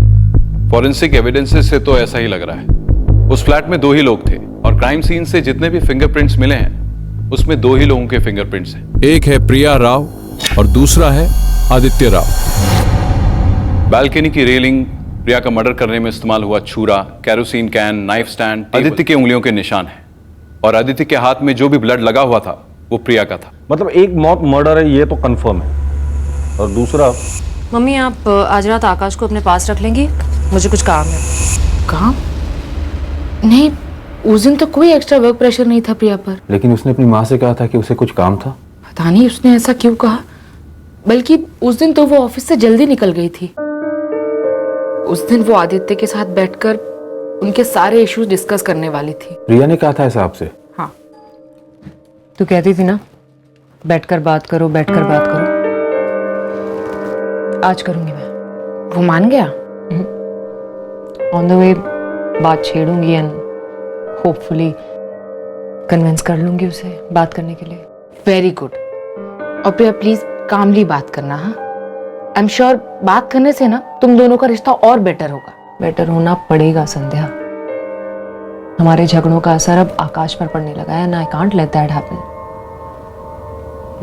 फॉरेंसिक एविडेंसेस से तो ऐसा ही लग रहा है। उस फ्लैट में 2 ही लोग थे और क्राइम सीन से जितने भी फिंगरप्रिंट्स मिले हैं उसमें 2 ही लोगों के फिंगरप्रिंट्स हैं। एक है प्रिया राव और दूसरा है आदित्य राव। बालकनी की रेलिंग, प्रिया का मर्डर करने में इस्तेमाल हुआ छुरा, kerosene can, knife stand Aditya के उंगलियों के निशान हैं और आदित्य के हाथ में जो भी ब्लड लगा हुआ था वो प्रिया का था। मतलब एक मौत मर्डर है ये तो कंफर्म है, और दूसरा मम्मी आप आज रात आकाश को अपने पास रख लेंगी, मुझे कुछ काम है। काम? नहीं, उस दिन तो कोई एक्स्ट्रा वर्क प्रेशर नहीं था प्रिया पर। लेकिन उसने अपनी माँ से कहा था कि उसे कुछ काम था। पता नहीं उसने ऐसा क्यों कहा, बल्कि उस दिन तो वो ऑफिस से जल्दी निकल गई थी। उस दिन वो आदित्य के साथ बैठकर उनके सारे इश्यूज डिस्कस करने वाली थी। प्रिया ने कहा था ऐसा आपसे? हाँ। तू कहती थी ना बैठकर बात करो, बैठकर बात करो। आज करूंगी मैं। वो मान गया? ऑन द वे बात छेड़ूंगी एंड होपफुली कन्विंस कर लूंगी उसे बात करने के लिए। Very good. और प्रिया प्लीज कामली बात करना। हाँ, आई एम श्योर बात करने से ना तुम दोनों का रिश्ता और बेटर होगा। बेटर होना पड़ेगा संध्या। हमारे झगड़ों का असर अब आकाश पर पड़ने लगा है, and I can't let that happen.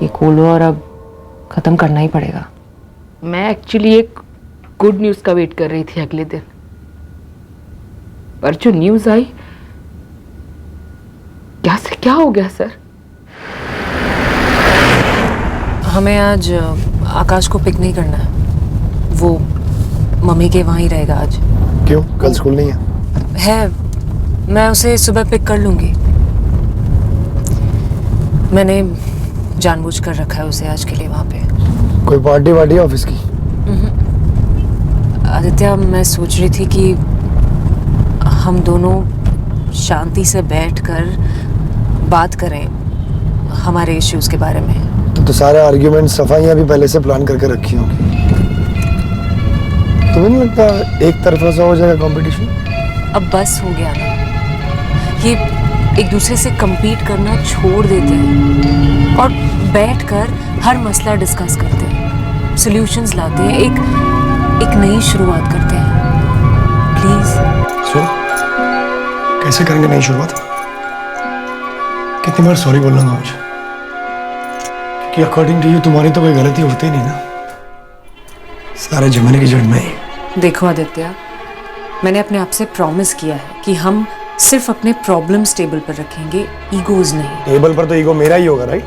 ये खोलो और अब खत्म करना ही पड़ेगा। मैं एक्चुअली एक गुड न्यूज का वेट कर रही थी अगले दिन, पर जो न्यूज आई, क्या से क्या हो गया सर? हमें आज आकाश को पिक नहीं करना है, वो मम्मी के वहाँ ही रहेगा आज। क्यों, कल स्कूल नहीं है? है, मैं उसे सुबह पिक कर लूंगी। मैंने जानबूझकर रखा है उसे आज के लिए वहाँ पे। कोई पार्टी वार्टी ऑफिस की? आदित्य, मैं सोच रही थी कि हम दोनों शांति से बैठकर बात करें हमारे इश्यूज के बारे में। तो सारे आर्ग्यूमेंट सफाइयां भी पहले से प्लान करके रखी होंगी। तुम्हें नहीं लगता एक तरफा सा हो जाएगा कंपटीशन? अब बस हो गया ना, ये एक दूसरे से compete करना छोड़ देते हैं और बैठकर हर मसला डिस्कस करते हैं, सॉल्यूशंस लाते हैं, एक नई शुरुआत करते हैं। प्लीज सुन, कैसे करेंगे नई शुरुआत? कितनी बार सॉरी बोलना मुझे कि अकॉर्डिंग टू यू तुम्हारी तो कोई गलती होती नहीं ना, सारे जमाने की जड़ में ही। देखो आदित्य, मैंने अपने आप से प्रॉमिस किया है कि हम सिर्फ अपने प्रॉब्लम्स टेबल पर रखेंगे, ईगोज नहीं। टेबल पर तो ईगो मेरा ही होगा, राइट?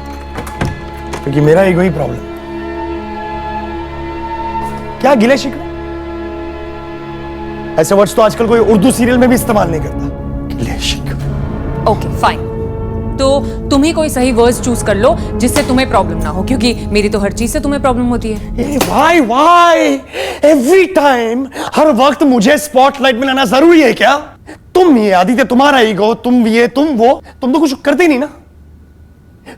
क्योंकि मेरा ईगो ही प्रॉब्लम। क्या गिले शिकवे? ऐसे वर्ड्स तो आजकल कोई उर्दू सीरियल में भी इस्तेमाल नहीं करता। गिले शिकवे। ओके फाइन, तो तुम ही कोई सही वर्ड्स चूज कर लो जिससे तुम्हें प्रॉब्लम ना हो, क्योंकि मेरी तो हर चीज से तुम्हें प्रॉब्लम होती है। Why every time, हर वक्त मुझे स्पॉटलाइट में लाना जरूरी है क्या? तुम ये आदित्य, तुम्हारा ईगो, तुम ये तुम वो, तुम तो कुछ करते ही नहीं ना।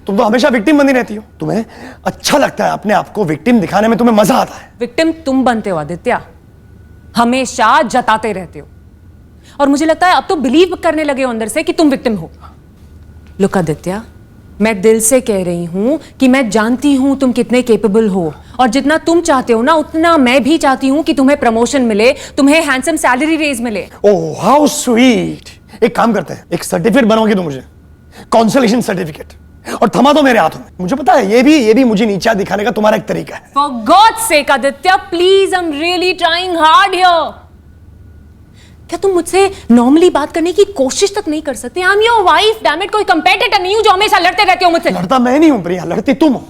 तुम तो हमेशा विक्टिम बनी रहती हो। तुम्हें अच्छा लगता है अपने आप को विक्टिम दिखाने में, तुम्हें मजा आता है। विक्टिम तुम बनते हो आदित्य, हमेशा जताते रहते हो, और मुझे लगता है अब तो बिलीव करने लगे हो अंदर से कि तुम विक्टिम हो। लुक आदित्य, मैं दिल से कह रही हूं कि मैं जानती हूं तुम कितने केपेबल हो, और जितना तुम चाहते हो ना उतना मैं भी चाहती हूं कि तुम्हें प्रमोशन मिले, तुम्हें हैंडसम सैलरी रेज मिले। Oh how sweet. एक काम करते हैं, एक सर्टिफिकेट बनवाओगे तुम मुझे, कॉन्सोलेशन सर्टिफिकेट, और थमा दो मेरे हाथों में। मुझे पता है ये भी मुझे नीचा दिखाने का तुम्हारा एक तरीका है। For God's sake Aditya, please, I'm really trying hard here। क्या तुम मुझसे नॉर्मली बात करने की कोशिश तक नहीं कर सकते? I'm your wife, damn it, कोई कंपेटिटर नहीं हूं जो हमेशा लड़ते रहते हो मुझसे। लड़ता मैं नहीं हूं प्रिया, लड़ती तुम हो,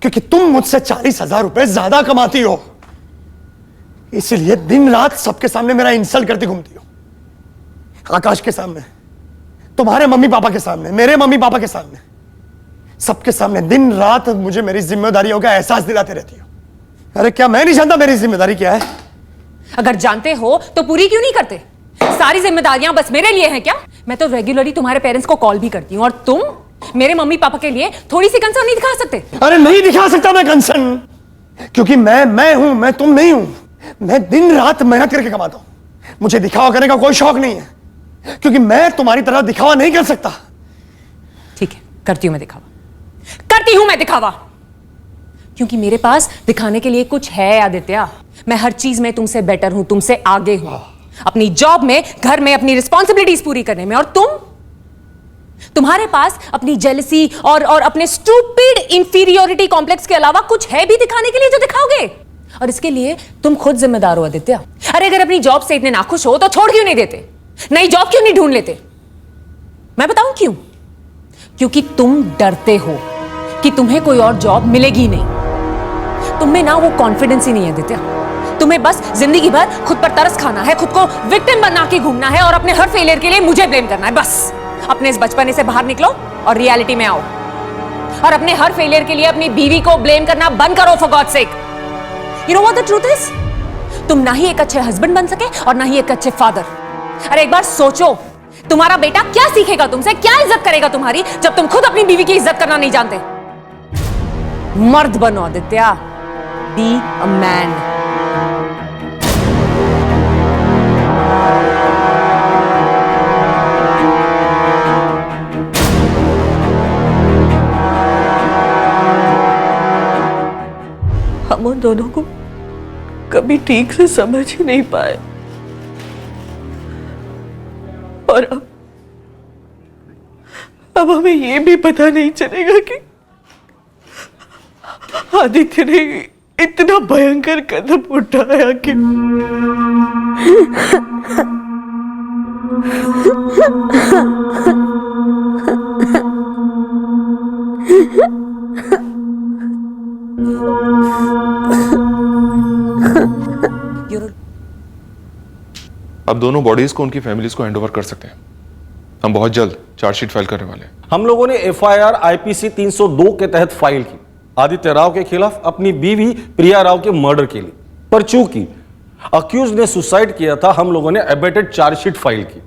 क्योंकि तुम मुझसे 40,000 रुपए ज्यादा कमाती हो। इसलिए दिन रात सबके सामने मेरा इंसल्ट करती घूमती हो। आकाश के सामने, तुम्हारे मम्मी पापा के सामने, मेरे मम्मी पापा के सामने, सबके सामने दिन रात मुझे मेरी जिम्मेदारियों का एहसास दिलाते रहती हो। अरे क्या मैं नहीं जानता मेरी जिम्मेदारी क्या है? अगर जानते हो तो पूरी क्यों नहीं करते? सारी जिम्मेदारियां बस मेरे लिए हैं क्या? मैं तो रेगुलरली तुम्हारे पेरेंट्स को कॉल भी करती हूँ, और तुम मेरे मम्मी पापा के लिए थोड़ी सी कंसर्न नहीं दिखा सकते? अरे नहीं दिखा सकता मैं कंसर्न, क्योंकि मैं हूं, मैं तुम नहीं हूं। मैं दिन रात मेहनत करके कमाता हूं। मुझे दिखावा करने का कोई शौक नहीं है, क्योंकि मैं तुम्हारी तरह दिखावा नहीं कर सकता। ठीक है, करती हूं मैं दिखावा, करती हूं मैं दिखावा, क्योंकि मेरे पास दिखाने के लिए कुछ है आदित्य। मैं हर चीज में तुमसे बेटर हूं, तुमसे आगे हूं, अपनी जॉब में, घर में, अपनी रिस्पॉन्सिबिलिटीज पूरी करने में। और तुम्हारे पास अपनी जेलसी और अपने स्टूपिड इंफीरियोरिटी कॉम्प्लेक्स के अलावा कुछ है भी दिखाने के लिए जो दिखाओगे? और इसके लिए तुम खुद जिम्मेदार हो आदित्य। अरे अगर अपनी जॉब से इतने नाखुश हो तो छोड़ क्यों नहीं देते? नई जॉब क्यों नहीं ढूंढ लेते? मैं बताऊं क्यों? क्योंकि तुम डरते हो कि तुम्हें कोई और जॉब मिलेगी नहीं। तुम में ना वो कॉन्फिडेंस ही नहीं है आदित्य। तुम्हें बस जिंदगी भर खुद पर तरस खाना है, खुद को विक्टिम बना के घूमना है, और अपने हर फेलियर के लिए मुझे ब्लेम करना है। बस अपने इस बचपने से बाहर निकलो और रियलिटी में आओ, और अपने हर फेलियर के लिए अपनी बीवी को ब्लेम करना बंद करो, for God sake. You know what the truth is? तुम ना ही एक अच्छे हस्बैंड बन सके और ना ही एक अच्छे फादर। अरे एक बार सोचो, तुम्हारा बेटा क्या सीखेगा तुमसे, क्या इज्जत करेगा तुम्हारी, जब तुम खुद अपनी बीवी की इज्जत करना नहीं जानते? मर्द बनो आदित्य, बी अ मैन। हम उन दोनों को कभी ठीक से समझ ही नहीं पाए, और अब हमें ये भी पता नहीं चलेगा कि आदित्य ने इतना भयंकर कदम उठाया कि अब दोनों बॉडीज को उनकी फैमिलीज को हैंड ओवर कर सकते हैं। हम बहुत जल्द चार्जशीट फाइल करने वाले हैं। हम लोगों ने एफआईआर आईपीसी 302 के तहत फाइल की आदित्य राव के खिलाफ अपनी बीवी प्रिया राव के मर्डर के लिए, पर चूंकि अक्यूज ने सुसाइड किया था, हम लोगों ने एबेटेड चार्जशीट फाइल की।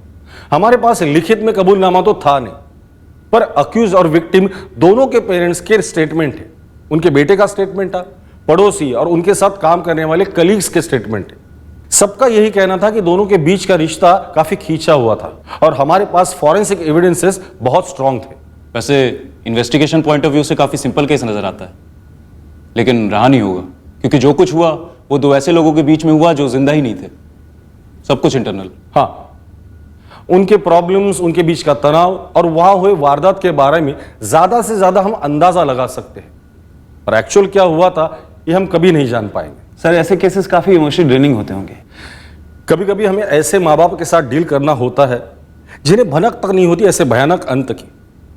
हमारे पास लिखित में कबूलनामा तो था नहीं, पर अक्यूज और विक्टिम दोनों के पेरेंट्स के स्टेटमेंट है, उनके बेटे का स्टेटमेंट था, पड़ोसी और उनके साथ काम करने वाले कलीग्स के स्टेटमेंट है। सबका यही कहना था कि दोनों के बीच का रिश्ता काफी खींचा हुआ था, और हमारे पास फॉरेंसिक एविडेंसेस बहुत स्ट्रांग थे। वैसे इन्वेस्टिगेशन पॉइंट ऑफ व्यू से काफी सिंपल केस नजर आता है, लेकिन रहा नहीं होगा, क्योंकि जो कुछ हुआ वो दो ऐसे लोगों के बीच में हुआ जो जिंदा ही नहीं थे। सब कुछ इंटरनल। हाँ, उनके प्रॉब्लम्स, उनके बीच का तनाव और वहां हुए वारदात के बारे में ज्यादा से ज्यादा हम अंदाजा लगा सकते हैं, और एक्चुअल क्या हुआ था ये हम कभी नहीं जान पाएंगे। सर ऐसे केसेस काफी इमोशनल ड्रेनिंग होते होंगे। कभी कभी हमें ऐसे माँ बाप के साथ डील करना होता है जिन्हें भनक तक नहीं होती ऐसे भयानक अंत की,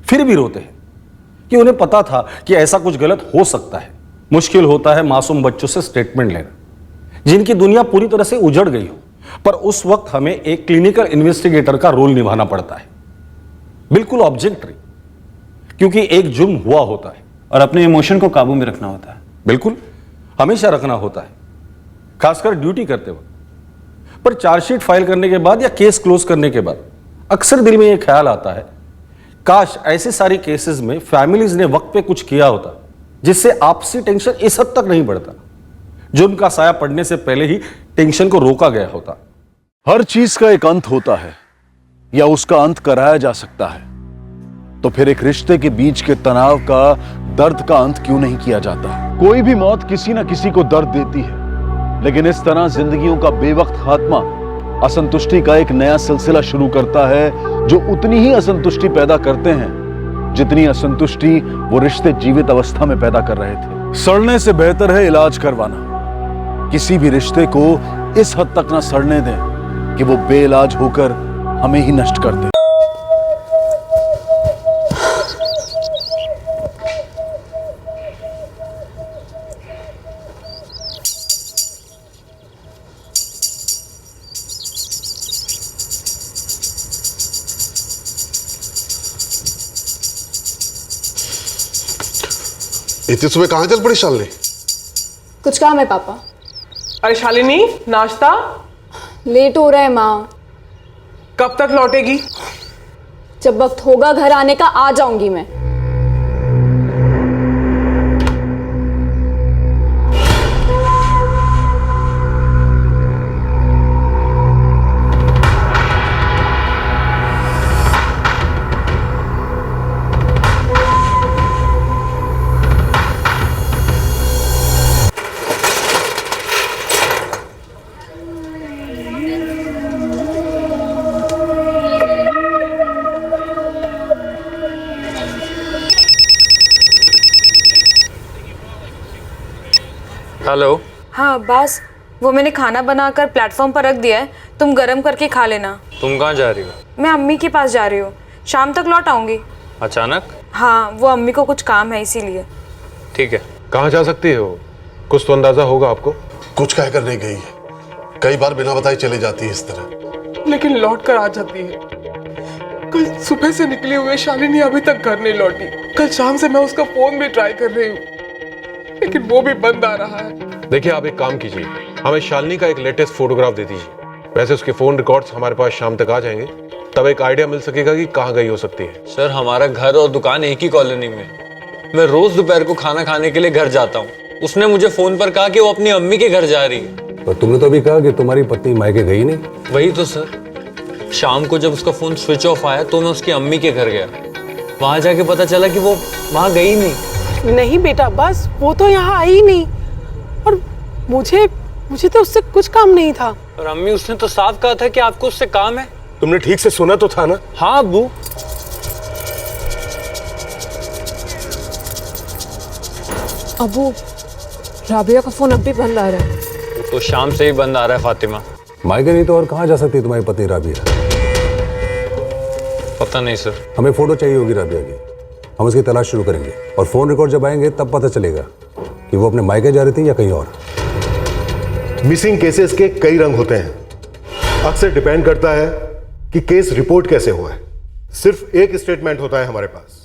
फिर भी रोते हैं कि उन्हें पता था कि ऐसा कुछ गलत हो सकता है। मुश्किल होता है मासूम बच्चों से स्टेटमेंट लेना, जिनकी दुनिया पूरी तरह से उजड़ गई हो, पर उस वक्त हमें एक क्लिनिकल इन्वेस्टिगेटर का रोल निभाना पड़ता है, बिल्कुल ऑब्जेक्टिव, क्योंकि एक जुर्म हुआ होता है और अपने इमोशन को काबू में रखना होता है। बिल्कुल, हमेशा रखना होता है, खासकर ड्यूटी करते वक्त। पर चार्जशीट फाइल करने के बाद या केस क्लोज करने के बाद अक्सर दिल में यह ख्याल आता है, काश ऐसे सारे केसेस में फैमिलीज ने वक्त पे कुछ किया होता जिससे आपसी टेंशन इस हद तक नहीं बढ़ता, जो उनका साया पड़ने से पहले ही टेंशन को रोका गया होता। हर चीज का एक अंत होता है, या उसका अंत कराया जा सकता है, तो फिर एक रिश्ते के बीच के तनाव का, दर्द का अंत क्यों नहीं किया जाता? कोई भी मौत किसी न किसी को दर्द देती है, लेकिन इस तरह जिंदगियों का बेवक्त खात्मा असंतुष्टि का एक नया सिलसिला शुरू करता है, जो उतनी ही असंतुष्टि पैदा करते हैं जितनी असंतुष्टि वो रिश्ते जीवित अवस्था में पैदा कर रहे थे। सड़ने से बेहतर है इलाज करवाना। किसी भी रिश्ते को इस हद तक ना सड़ने दें कि वो बेइलाज होकर हमें ही नष्ट कर दे। इतनी सुबह कहाँ चल पड़ी शालिनी? कुछ काम है पापा। अरे शालिनी, नाश्ता? लेट हो रहा है माँ। कब तक लौटेगी? जब वक्त होगा घर आने का आ जाऊंगी मैं। हेलो। हाँ बस, वो मैंने खाना बनाकर प्लेटफॉर्म पर रख दिया है, तुम गरम करके खा लेना। तुम कहाँ जा रही हो? मैं अम्मी के पास जा रही हूँ, शाम तक लौट आऊंगी। अचानक? हाँ, वो अम्मी को कुछ काम है इसीलिए। ठीक है। कहाँ जा सकती हो? कुछ तो अंदाजा होगा आपको। कुछ कह कर नहीं गई है, कई बार बिना बताए चले जाती है इस तरह। लेकिन लौट कर आ जाती है। कल सुबह से निकली हुई शालिनी अभी तक घर नहीं लौटी। कल शाम से मैं उसका फोन भी ट्राई कर रही हूँ, लेकिन वो भी बंद आ रहा है। देखिए, आप एक काम कीजिए, हमें शालिनी का एक लेटेस्ट फोटोग्राफ दे दीजिए। वैसे उसके फोन रिकॉर्ड्स हमारे पास शाम तक आ जाएंगे, तब एक आइडिया मिल सकेगा कि कहाँ गई हो सकती है। सर, हमारा घर और दुकान एक ही कॉलोनी में। मैं रोज दोपहर को खाना खाने के लिए घर जाता हूँ। उसने मुझे फोन पर कहा कि वो अपनी अम्मी के घर जा रही है। तो तुमने तो अभी कहा कि तुम्हारी पत्नी मायके गई नहीं। वही तो सर, शाम को जब उसका फोन स्विच ऑफ आया तो मैं उसकी अम्मी के घर गया। वहां जाके पता चला कि वो वहां गई नहीं। नहीं बेटा, बस वो तो यहाँ आई नहीं, और मुझे तो उससे कुछ काम नहीं था। और अम्मी, उसने तो साफ कहा था कि आपको उससे काम है। तुमने ठीक से सुना तो था ना? हाँ अब्बू। अबू, राबिया का फोन अब भी बंद आ रहा है। वो तो शाम से ही बंद आ रहा है फातिमा। मायके नहीं तो और कहाँ जा सकती है तुम्हारी पत्नी राबिया? पता नहीं सर। हमें फोटो चाहिए होगी राबिया की, हम उसकी तलाश शुरू करेंगे और फोन रिकॉर्ड जब आएंगे तब पता चलेगा कि वो अपने मायके जा रही थी या कहीं और। मिसिंग केसेस के कई रंग होते हैं, अक्सर डिपेंड करता है कि केस रिपोर्ट कैसे हुआ है। सिर्फ एक स्टेटमेंट होता है हमारे पास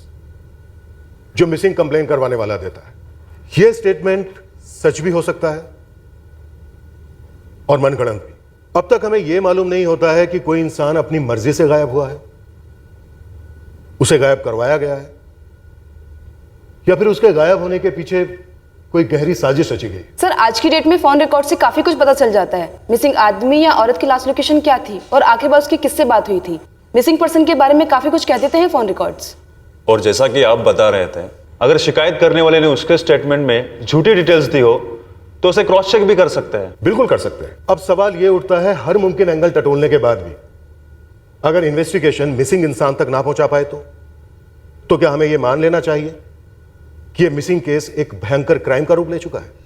जो मिसिंग कंप्लेन करवाने वाला देता है। यह स्टेटमेंट सच भी हो सकता है और मनगढ़ंत भी। अब तक हमें यह मालूम नहीं होता है कि कोई इंसान अपनी मर्जी से गायब हुआ है, उसे गायब करवाया गया है, या फिर उसके गायब होने के पीछे कोई गहरी साजिश रची गई। सर, आज की डेट में फोन रिकॉर्ड से काफी कुछ पता चल जाता है। मिसिंग आदमी या औरत की लास्ट लोकेशन क्या थी और आखिर बार उसकी किससे बात हुई थी। मिसिंग पर्सन के बारे में काफी कुछ कह देते हैं फोन रिकॉर्ड्स। और जैसा कि आप बता रहे थे, अगर शिकायत करने वाले ने उसके स्टेटमेंट में झूठी डिटेल्स दी हो तो उसे क्रॉस चेक भी कर सकते हैं। बिल्कुल कर सकते हैं। अब सवाल यह उठता है, हर मुमकिन एंगल टटोलने के बाद भी अगर इन्वेस्टिगेशन मिसिंग इंसान तक ना पहुंचा पाए तो क्या हमें यह मान लेना चाहिए कि यह मिसिंग केस एक भयंकर क्राइम का रूप ले चुका है?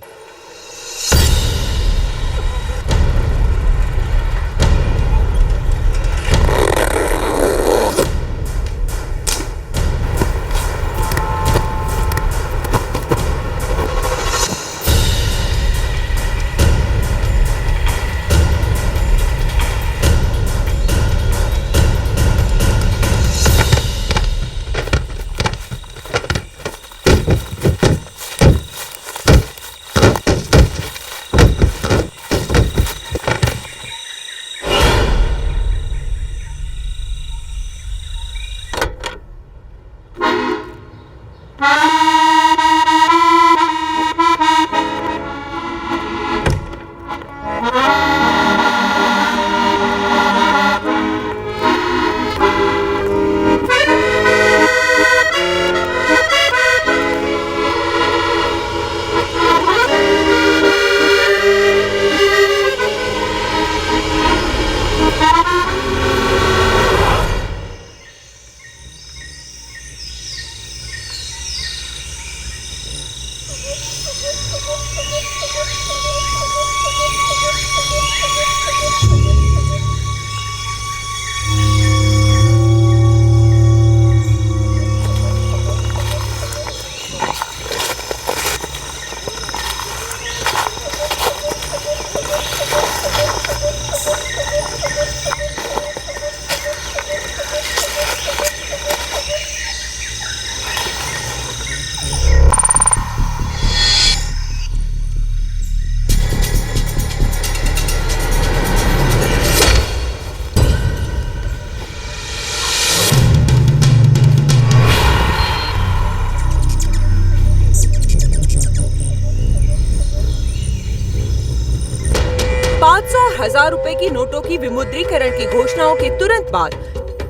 रुपए की नोटों की विमुद्रीकरण की घोषणाओं के तुरंत बाद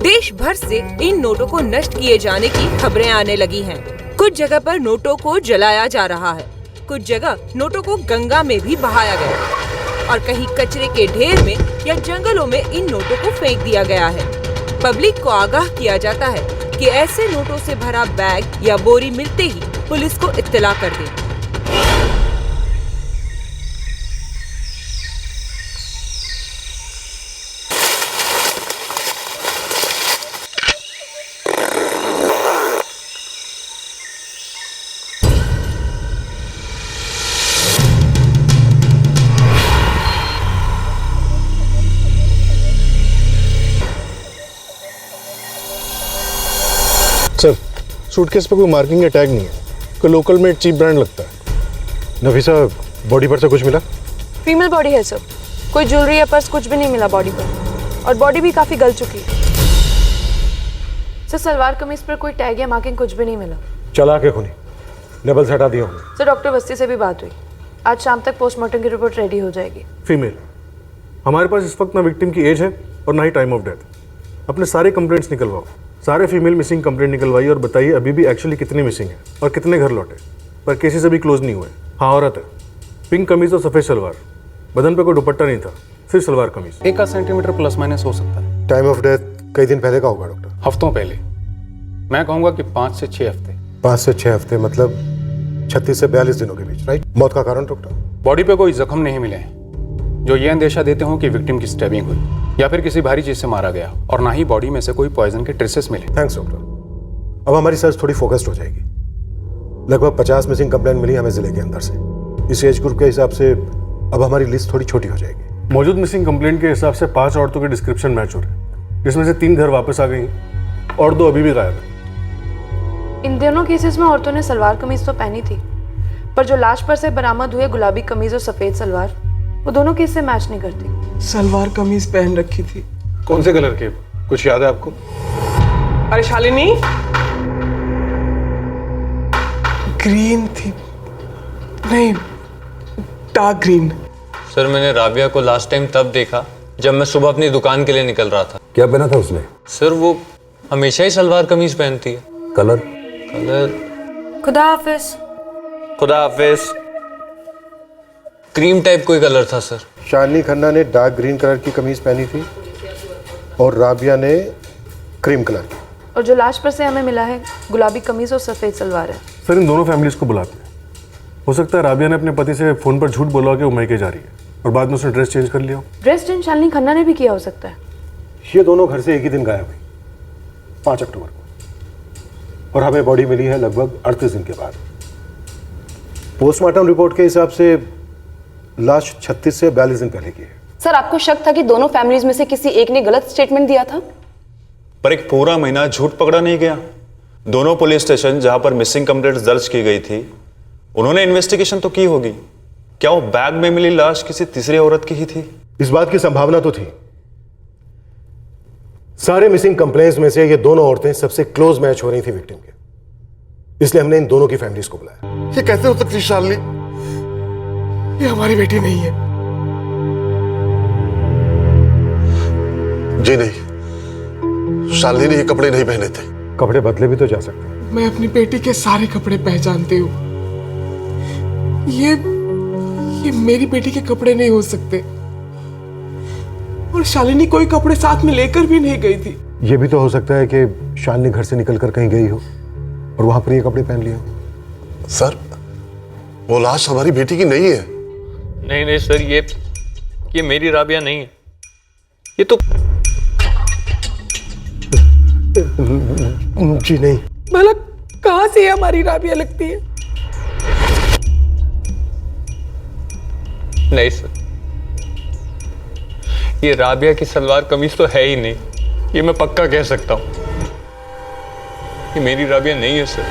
देश भर से इन नोटों को नष्ट किए जाने की खबरें आने लगी हैं। कुछ जगह पर नोटों को जलाया जा रहा है, कुछ जगह नोटों को गंगा में भी बहाया गया और कहीं कचरे के ढेर में या जंगलों में इन नोटों को फेंक दिया गया है। पब्लिक को आगाह किया जाता है कि ऐसे नोटों से भरा बैग या बोरी मिलते ही पुलिस को इत्तला कर दे। सर, सूटकेस पे कोई मार्किंग या टैग नहीं है, कोई लोकल में चीप ब्रांड लगता है। नफीसा, बॉडी पर से कुछ मिला? फीमेल बॉडी है सर, कोई ज्वेलरी या पर्स कुछ भी नहीं मिला बॉडी पर, और बॉडी भी काफी गल चुकी है। सर, सलवार कमीज पर कोई टैग या मार्किंग कुछ भी नहीं मिला। चला के खूनी, लेबल्स हटा दिया हमने। सर, डॉक्टर बस्ती से भी बात हुई, आज शाम तक पोस्टमार्टम की रिपोर्ट रेडी हो जाएगी। फीमेल, हमारे पास इस वक्त ना विक्टिम की एज है और ना ही टाइम ऑफ डेथ। अपने सारे कंप्लेंट्स निकलवाओ, सारे फीमेल मिसिंग कंप्लेंट निकलवाइए और बताइए अभी भी एक्चुअली कितने मिसिंग हैं और कितने घर लौटे, पर केसेस अभी क्लोज नहीं हुए। हाँ, औरत है, पिंक कमीज और सफ़ेद सलवार, बदन पे कोई दुपट्टा नहीं था, सिर्फ salwar kameez. 1 centimetre plus minus हो सकता है। टाइम ऑफ डेथ कई दिन पहले का होगा डॉक्टर? हफ्तों पहले, मैं कहूँगा कि 5 से 6 हफ्ते। 5 से 6 हफ्ते मतलब 36 से 42 दिनों के बीच, राइट? मौत का कारण डॉक्टर? बॉडी पे कोई जख्म नहीं मिले हैं जो ये अंदेशा देते हों कि विक्टिम की स्टैबिंग हुई या फिर किसी भारी चीज से मारा गया, और ना ही बॉडी में से कोई पॉइजन के ट्रेसेस मिले। Thanks doctor. अब हमारी सर्च थोड़ी फोकस्ड हो जाएगी। लगभग 50 मिसिंग कंप्लेंट मिली हमें जिले के अंदर से। इस एज ग्रुप के हिसाब से अब हमारी लिस्ट थोड़ी छोटी हो जाएगी। मौजूद मिसिंग कंप्लेंट के हिसाब से 5 औरतों के डिस्क्रिप्शन मैच हो रहे हैं, जिसमें से 3 घर वापस आ गई और 2 अभी भी गायब है। इन दोनों केसेस में औरतों ने सलवार कमीज तो पहनी थी, पर जो लाश पर से बरामद हुए गुलाबी कमीज और सफेद सलवार, वो दोनों केस से मैच नहीं करती। सलवार कमीज पहन रखी थी। कौन से कलर के, कुछ याद है आपको? अरे शालिनी, ग्रीन थी, नहीं डार्क ग्रीन। सर, मैंने राबिया को लास्ट टाइम तब देखा जब मैं सुबह अपनी दुकान के लिए निकल रहा था। क्या पहना था उसने? सर, वो हमेशा ही सलवार कमीज पहनती है। कलर? खुदा हाफिज। खुदा हाफिज। क्रीम टाइप कोई कलर था सर। शालिनी खन्ना ने डार्क ग्रीन कलर की कमीज पहनी थी और राबिया ने क्रीम कलर की। और जो लाश पर से हमें मिला है गुलाबी कमीज और सफेद सलवार है। सर, इन दोनों फैमिलीज को बुलाते हैं। हो सकता है राबिया ने अपने पति से फोन पर झूठ बोला कि वो मैके जा रही है और बाद में उसने ड्रेस चेंज कर लिया। ड्रेस चेंज शालिनी खन्ना ने भी किया हो सकता है। ये दोनों घर से एक ही दिन गायब हुई, 5 अक्टूबर को, और हमें बॉडी मिली है लगभग 38 दिन के बाद। पोस्टमार्टम रिपोर्ट के हिसाब से लाश 36 से 42 दिन पहले की है। सर, आपको शक था कि दोनों फैमिलीज में से किसी एक ने गलत स्टेटमेंट दिया था? पर एक पूरा महीना झूठ पकड़ा नहीं गया। दोनों पुलिस स्टेशन जहां पर मिसिंग कंप्लेंट्स दर्ज की गई थी, उन्होंने इन्वेस्टिगेशन तो की होगी। क्या वो बैग में मिली लाश किसी तीसरी औरत की ही थी? इस बात की संभावना तो थी। सारे मिसिंग कंप्लेंट्स में से ये दोनों औरतें सबसे क्लोज मैच हो रही थी विक्टिम के, इसलिए हमने इन दोनों की फैमिलीज को बुलाया। ये कैसे हो सकती शालिनी? ये हमारी बेटी नहीं है। जी नहीं, शालिनी ने ये कपड़े नहीं पहने थे। कपड़े बदले भी तो जा सकते हैं। मैं अपनी बेटी के सारे कपड़े पहचानती हूँ। ये मेरी बेटी के कपड़े नहीं हो सकते। और शालिनी कोई कपड़े साथ में लेकर भी नहीं गई थी। ये भी तो हो सकता है कि शालिनी घर से निकलकर कहीं गई हो और वहां पर ये कपड़े पहन लिए हो। सर, वो लाश हमारी बेटी की नहीं है। नहीं सर, ये मेरी राबिया नहीं है। ये तो जी नहीं। भला कहां से हमारी राबिया लगती है? नहीं सर, ये राबिया की सलवार कमीज तो है ही नहीं। ये मैं पक्का कह सकता हूं, ये मेरी राबिया नहीं है सर।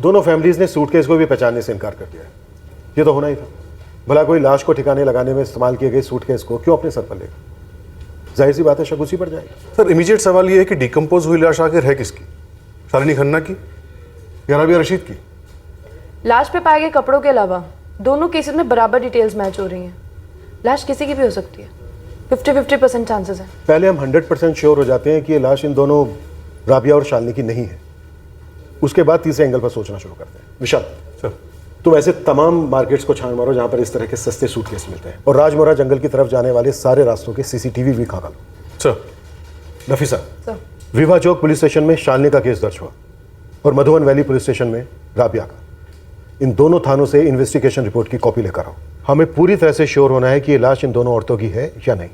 दोनों फैमिलीज ने सूटकेस को भी पहचानने से इनकार कर दिया है। ये तो होना ही था। भला कोई लाश को ठिकाने लगाने में इस्तेमाल किए गए सूटकेस को क्यों अपने सर पर लेगा? जाहिर सी बात है, शक उसी पर जाएगा। सर, इमीडिएट सवाल ये है कि डिकम्पोज हुई लाश आखिर है किसकी? शालिनी खन्ना की या राबिया रशीद की? लाश पे पाए गए कपड़ों के अलावा दोनों केसेस में बराबर डिटेल्स मैच हो रही हैं। लाश किसी की भी हो सकती है, 50-50% चांसेस है। पहले हम 100% श्योर हो जाते हैं कि ये लाश इन दोनों राबिया और शालिनी की नहीं है, उसके बाद तीसरे एंगल पर सोचना शुरू करते हैं। विशाल सर, तुम ऐसे तमाम मार्केट्स को छान मारो जहां पर इस तरह के सस्ते सूटकेस मिलते हैं, और राजमोरा जंगल की तरफ जाने वाले सारे रास्तों के CCTV भी खंगालो। सर, नफीसा सर, विवाह चौक पुलिस स्टेशन में शालिनी का केस दर्ज हुआ और मधुबन वैली पुलिस स्टेशन में राबिया का। इन दोनों थानों से इन्वेस्टिगेशन रिपोर्ट की कॉपी लेकर आओ। हमें पूरी तरह से श्योर होना है कि ये लाश इन दोनों औरतों की है या नहीं।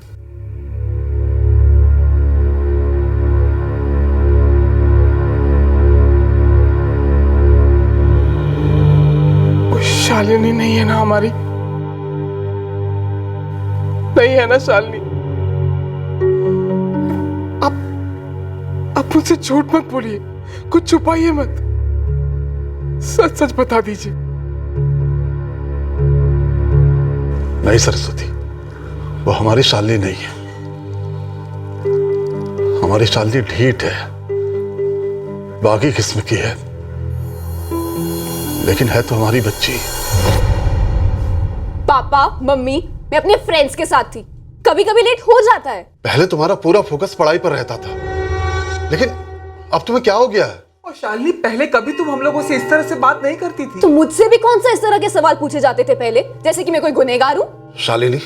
शालिनी नहीं है ना हमारी? नहीं है ना शालिनी? आप मुझसे झूठ मत बोलिए, कुछ छुपाइए मत, सच सच बता दीजिए। नहीं सरस्वती, वो हमारी शालिनी नहीं है। हमारी शालिनी ढीठ है, बागी किस्म की है, लेकिन है तो हमारी बच्ची। पापा मम्मी, मैं अपने फ्रेंड्स के साथ थी, कभी कभी लेट हो जाता है। पहले तुम्हारा पूरा फोकस पढ़ाई पर रहता था, लेकिन अब तुम्हें क्या हो गया है? और शालिनी, पहले कभी तुम हम लोगों से इस तरह से बात नहीं करती थी। तो मुझसे भी कौन सा इस तरह के सवाल पूछे जाते थे पहले, जैसे कि मैं कोई गुनहगार हूँ? शालिनी,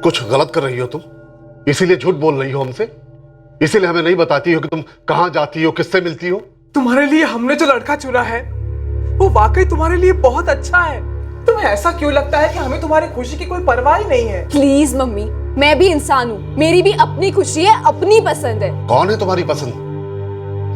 कुछ गलत कर रही हो तुम, इसीलिए झूठ बोल रही हो हमसे, इसीलिए हमें नहीं बताती हो कि तुम कहां जाती हो, किससे मिलती हो। तुम्हारे लिए हमने जो लड़का चुना है वो वाकई तुम्हारे लिए बहुत अच्छा है। तुम्हें ऐसा क्यों लगता है कि हमें तुम्हारी खुशी की कोई परवाह ही नहीं है? प्लीज मम्मी, मैं भी इंसान हूँ, मेरी भी अपनी खुशी है, अपनी पसंद है। कौन है तुम्हारी पसंद?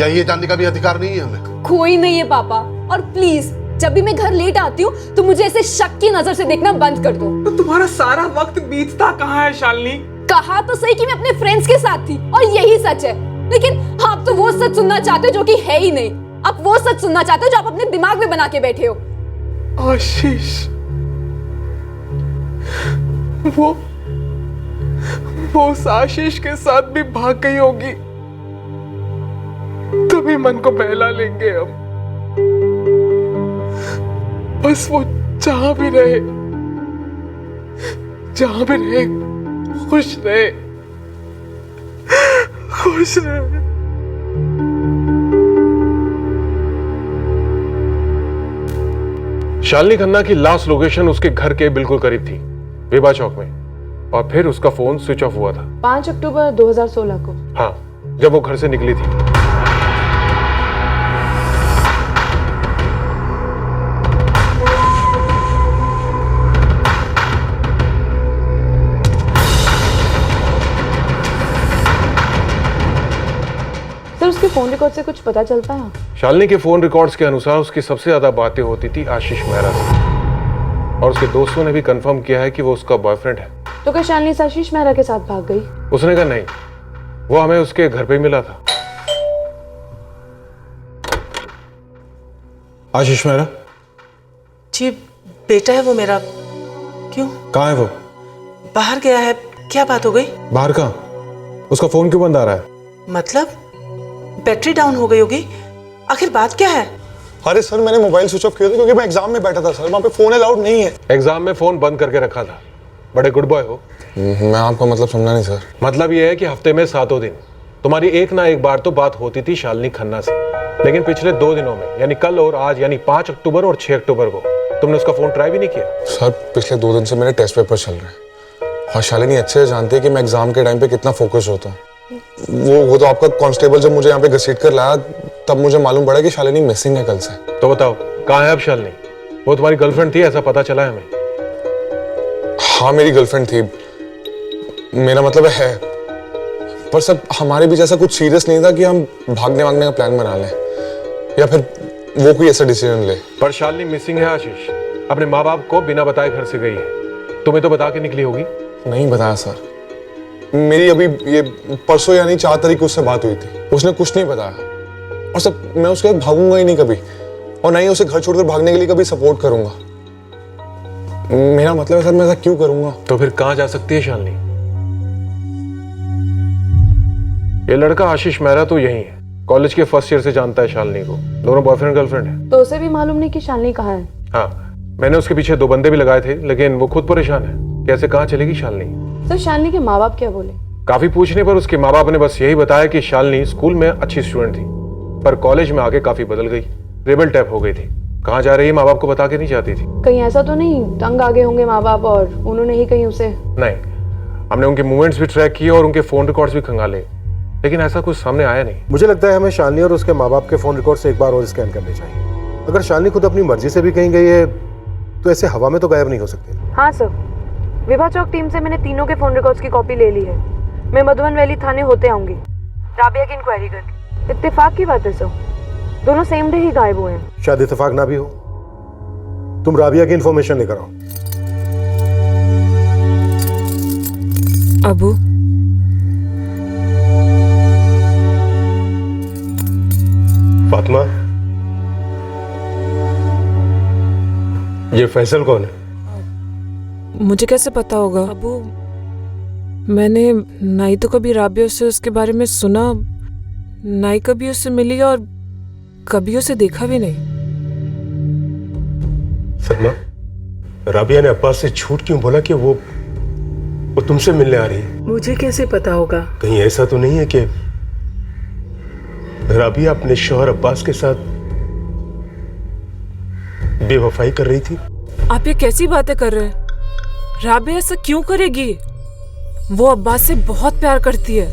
या ये जानने का भी अधिकार नहीं है हमें? कोई नहीं है पापा, और प्लीज जब भी मैं घर लेट आती हूँ तो मुझे ऐसे शक की नजर से देखना बंद कर दो। तो तुम्हारा सारा वक्त बीतता कहाँ है शालिनी? कहा तो सही कि मैं अपने फ्रेंड्स के साथ थी, और यही सच है, लेकिन आप तो वो सच सुनना चाहते हो जो कि है ही नहीं। आप वो सच सुनना चाहते हो जो आप अपने दिमाग में बना के बैठे हो। आशीष, वो उस आशीष के साथ भी भाग गई होगी, तभी मन को बहला लेंगे हम। बस वो जहां भी रहे खुश रहे, खुश रहे। शालिनी खन्ना की लास्ट लोकेशन उसके घर के बिल्कुल करीब थी, विवाह चौक में, और फिर उसका फोन स्विच ऑफ हुआ था 5 अक्टूबर 2016 को। हाँ, जब वो घर से निकली थी। सर, उसके फोन रिकॉर्ड से कुछ पता चलता है? शालिनी के फोन रिकॉर्ड्स के अनुसार उसकी सबसे ज्यादा बातें होती थी आशीष मेहरा से, और उसके दोस्तों ने भी कंफर्म किया है कि वो उसका बॉयफ्रेंड है। तो क्या शालिनी आशीष मेहरा के साथ भाग गई? उसने कहा नहीं, वो हमें उसके घर पे मिला था। आशीष मेहरा? जी बेटा है वो मेरा। क्यों? कहाँ है वो? बाहर गया है। क्या बात हो गई? बाहर कहाँ? उसका फोन क्यों बंद आ रहा है? मतलब बैटरी डाउन हो गई होगी। आखिर बात क्या है? अरे सर, मैंने मोबाइल स्विच ऑफ किया था क्योंकि मैं एग्जाम में बैठा था सर, वहाँ पे फोन अलाउड नहीं है। एग्जाम में फोन बंद करके रखा था। बड़े गुड बॉय हो। मैं आपका मतलब समझा नहीं सर। मतलब ये है कि हफ्ते में 7 दिन तुम्हारी एक ना एक बार तो बात होती थी शालिनी खन्ना से, लेकिन पिछले 2 दिनों में, यानी कल और आज, यानी 5 अक्टूबर और 6 अक्टूबर को तुमने उसका फोन ट्राई भी नहीं किया। सर, पिछले 2 दिन से मेरे टेस्ट पेपर चल रहे हैं और शालिनी अच्छे से जानती है कि मैं एग्जाम के टाइम पे कितना फोकस होता हूँ। वो तो आपका कांस्टेबल जब मुझे यहाँ पे घसीट कर लाया तब मुझे मालूम पड़ा कि शालिनी मिसिंग है कल से। तो बताओ कहाँ है अब शालिनी? वो तुम्हारी गर्लफ्रेंड थी ऐसा पता चला है हमें। हाँ, मेरी गर्लफ्रेंड थी, मेरा मतलब है, पर सब हमारे बीच ऐसा कुछ सीरियस नहीं था कि हम भागने का प्लान बना लें या फिर वो कोई ऐसा डिसीजन ले। पर शालिनी मिसिंग है आशीष, अपने माँ बाप को बिना बताए घर से गई है। तुम्हें तो बता के निकली होगी। नहीं बताया सर, मेरी अभी ये परसों यानी 4 तारीख को उससे बात हुई थी, उसने कुछ नहीं बताया। और सब मैं उसके साथ भागूंगा ही नहीं कभी, और ना ही उसे घर छोड़कर भागने के लिए कभी सपोर्ट करूंगा। मेरा मतलब है सर, मैं ऐसा क्यों करूंगा? तो फिर कहाँ जा सकती है शालिनी? ये लड़का आशीष मेहरा तो यही है, कॉलेज के फर्स्ट ईयर से जानता है शालिनी को, दोनों बॉयफ्रेंड गर्लफ्रेंड है। तो उसे भी मालूम नहीं कि शालिनी कहाँ है? हाँ, मैंने उसके पीछे 2 बंदे भी लगाए थे, लेकिन वो खुद परेशान है कैसे कहाँ चलेगी शालिनी? सर शालिनी के माँ बाप क्या बोले? काफी पूछने पर उसके माँ बाप ने बस यही बताया कि शालिनी स्कूल में अच्छी स्टूडेंट थी, पर कॉलेज में आके काफी बदल गई, रेबल टाइप हो गई थी। कहाँ जा रही है माँ बाप को बता के नहीं जाती थी। कहीं ऐसा तो नहीं तंग आ गए होंगे माँ बाप और उन्होंने ही कहीं उसे? नहीं, हमने उनके मूवमेंट्स भी ट्रैक किए और उनके फोन रिकॉर्ड्स भी खंगाले, लेकिन ऐसा कुछ सामने आया नहीं। मुझे लगता है हमें शालिनी और उसके माँ बाप के फोन रिकॉर्ड से एक बार और स्कैन करने चाहिए। अगर शालिनी खुद अपनी मर्जी से भी कहीं गई है तो ऐसे हवा में तो गायब नहीं हो सकती। हाँ सर, विभा चौक टीम से मैंने तीनों के फोन रिकॉर्ड्स की कॉपी ले ली है। मैं मधुबन वैली थाने होते आऊंगी राबिया की इंक्वायरी करके। इत्तेफाक की बात है सर, दोनों सेम डे ही गायब हुए हैं। शायद इत्तेफाक ना भी हो, तुम राबिया की इंफॉर्मेशन लेकर आओ। अबू, फातिमा, ये फैसल कौन है? मुझे कैसे पता होगा? अबू, मैंने नाई तो कभी राबिया से उसके बारे में सुना, नाई कभी उससे मिली और कभी उसे देखा भी नहीं। सलमा, राबिया ने अब्बास से झूठ क्यों बोला कि वो तुमसे मिलने आ रही है? मुझे कैसे पता होगा? कहीं ऐसा तो नहीं है कि राबिया अपने शौहर अब्बास के साथ बेवफाई कर रही थी? आप ये कैसी बातें कर रहे हैं? राबिया ऐसा क्यों करेगी? वो अब्बास से बहुत प्यार करती है।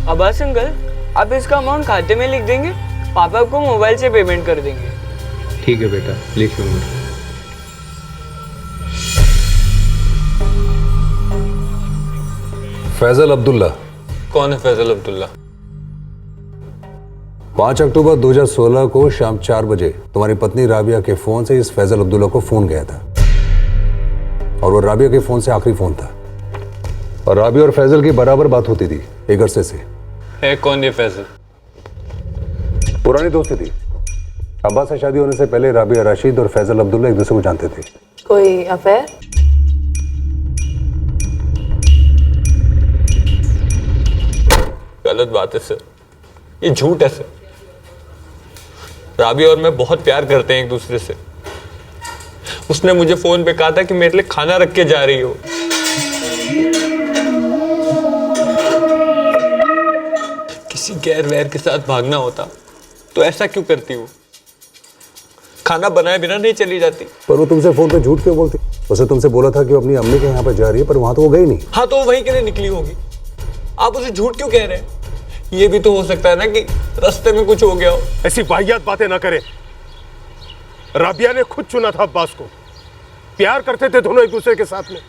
अब्बास अंकल, आप इसका अमाउंट खाते में लिख देंगे, पापा को मोबाइल से पेमेंट कर देंगे। ठीक है बेटा, लिख लूंगा। फैजल अब्दुल्ला। कौन है फैजल अब्दुल्ला? 5 अक्टूबर 2016 को शाम 4 बजे तुम्हारी पत्नी राबिया के फोन से इस फैजल अब्दुल्ला को फोन गया था और वो राबिया के फोन से आखिरी फोन था और राबिया और फैजल की बराबर बात होती थी एक अरसे से। है कौन ये फैजल? पुरानी दोस्ती थी। अब्बास से शादी होने से पहले राबिया राशिद और फैजल अब्दुल्ला एक दूसरे को जानते थे। कोई अफेयर? गलत बात है सर, ये झूठ है सर। राबिया और मैं बहुत प्यार करते हैं एक दूसरे से। उसने मुझे फोन पे कहा था कि मेरे लिए खाना रख के जा रही हो। किसी गैर वैर के साथ भागना होता तो ऐसा क्यों करती हो? खाना बनाए बिना नहीं चली जाती। पर वो तुमसे फोन पे झूठ क्यों बोलती? उसे तुमसे बोला था कि वो अपनी अम्मी के यहाँ पर जा रही है, पर वहां तो वो गई नहीं। हाँ, तो वो वहीं के लिए निकली होगी। आप उसे झूठ क्यों कह रहे हैं? ये भी तो हो सकता है ना कि रास्ते में कुछ हो गया हो। ऐसी वाहियात बातें ना करें। राबिया ने खुद चुना था अब्बास को, प्यार करते थे दोनों एक दूसरे के साथ में,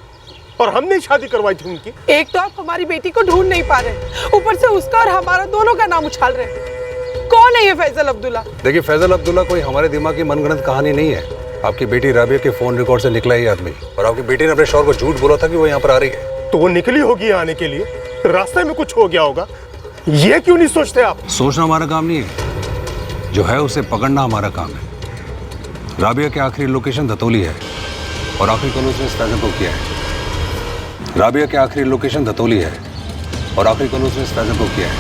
और हमने शादी करवाई थी उनकी। एक तो आप हमारी बेटी को ढूंढ नहीं पा रहे, ऊपर से उसका और हमारा दोनों का नाम उछाल रहे हैं। कौन है ये फैजल अब्दुल्ला? देखिए, फैजल अब्दुल्ला कोई हमारे दिमाग की मनगढ़ंत कहानी नहीं है। आपकी बेटी राबिया के फोन रिकॉर्ड से निकला ही आदमी, और आपकी बेटी ने अपने शौहर को झूठ बोला था कि वो यहाँ पर आ रही है। तो वो निकली होगी आने के लिए, रास्ते में कुछ हो गया होगा। ये क्यों नहीं सोचते आप? सोचना हमारा काम नहीं है, जो है उसे पकड़ना हमारा काम है। राबिया की आखिरी लोकेशन धतौली है और आखिरी कॉल उसने इस फैजल को किया है। राबिया की आखिरी लोकेशन धतौली है और आखिरी कॉल उसने इस फैजल को किया है।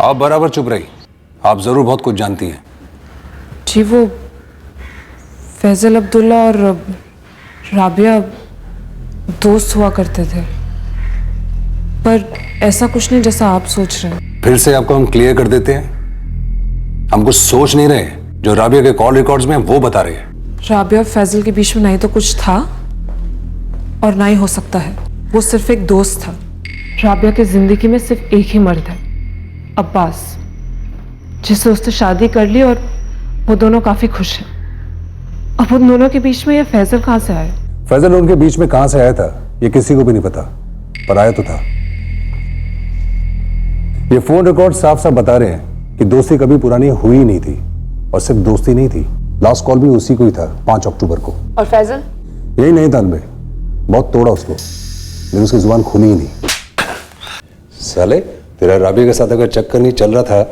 आप बराबर चुप रही, आप जरूर बहुत कुछ जानती हैं। जी, वो फैजल अब्दुल्ला और राबिया दोस्त हुआ करते थे, पर ऐसा कुछ नहीं जैसा आप सोच रहे हैं। फिर से आपको हम क्लियर कर देते हैं, हम कुछ सोच नहीं रहे, जो राबिया के कॉल रिकॉर्ड्स में वो बता रहे हैं। राबिया और फैजल के बीच में ना ही तो कुछ था और ना ही हो सकता है। वो सिर्फ एक दोस्त था। राबिया की जिंदगी में सिर्फ एक ही मर्द है, अब्बास, जिससे उसने शादी कर ली और वो दोनों काफी खुश हैं। अब उन दोनों के बीच में ये फैजल कहाँ से आया? फैजल उनके बीच में कहां से आया था ये किसी को भी नहीं पता, पर आया तो था। ये फोन रिकॉर्ड साफ साफ बता रहे हैं कि दोस्ती कभी पुरानी हुई नहीं थी, और सिर्फ दोस्ती नहीं थी, लास्ट कॉल भी उसी को ही था 5 अक्टूबर को। और फैजल? यही नहीं था अनबे, बहुत तोड़ा उसको, लेकिन उसकी जुबान खुली ही नहीं। साले, तेरा राबिया के साथ अगर चक्कर नहीं चल रहा था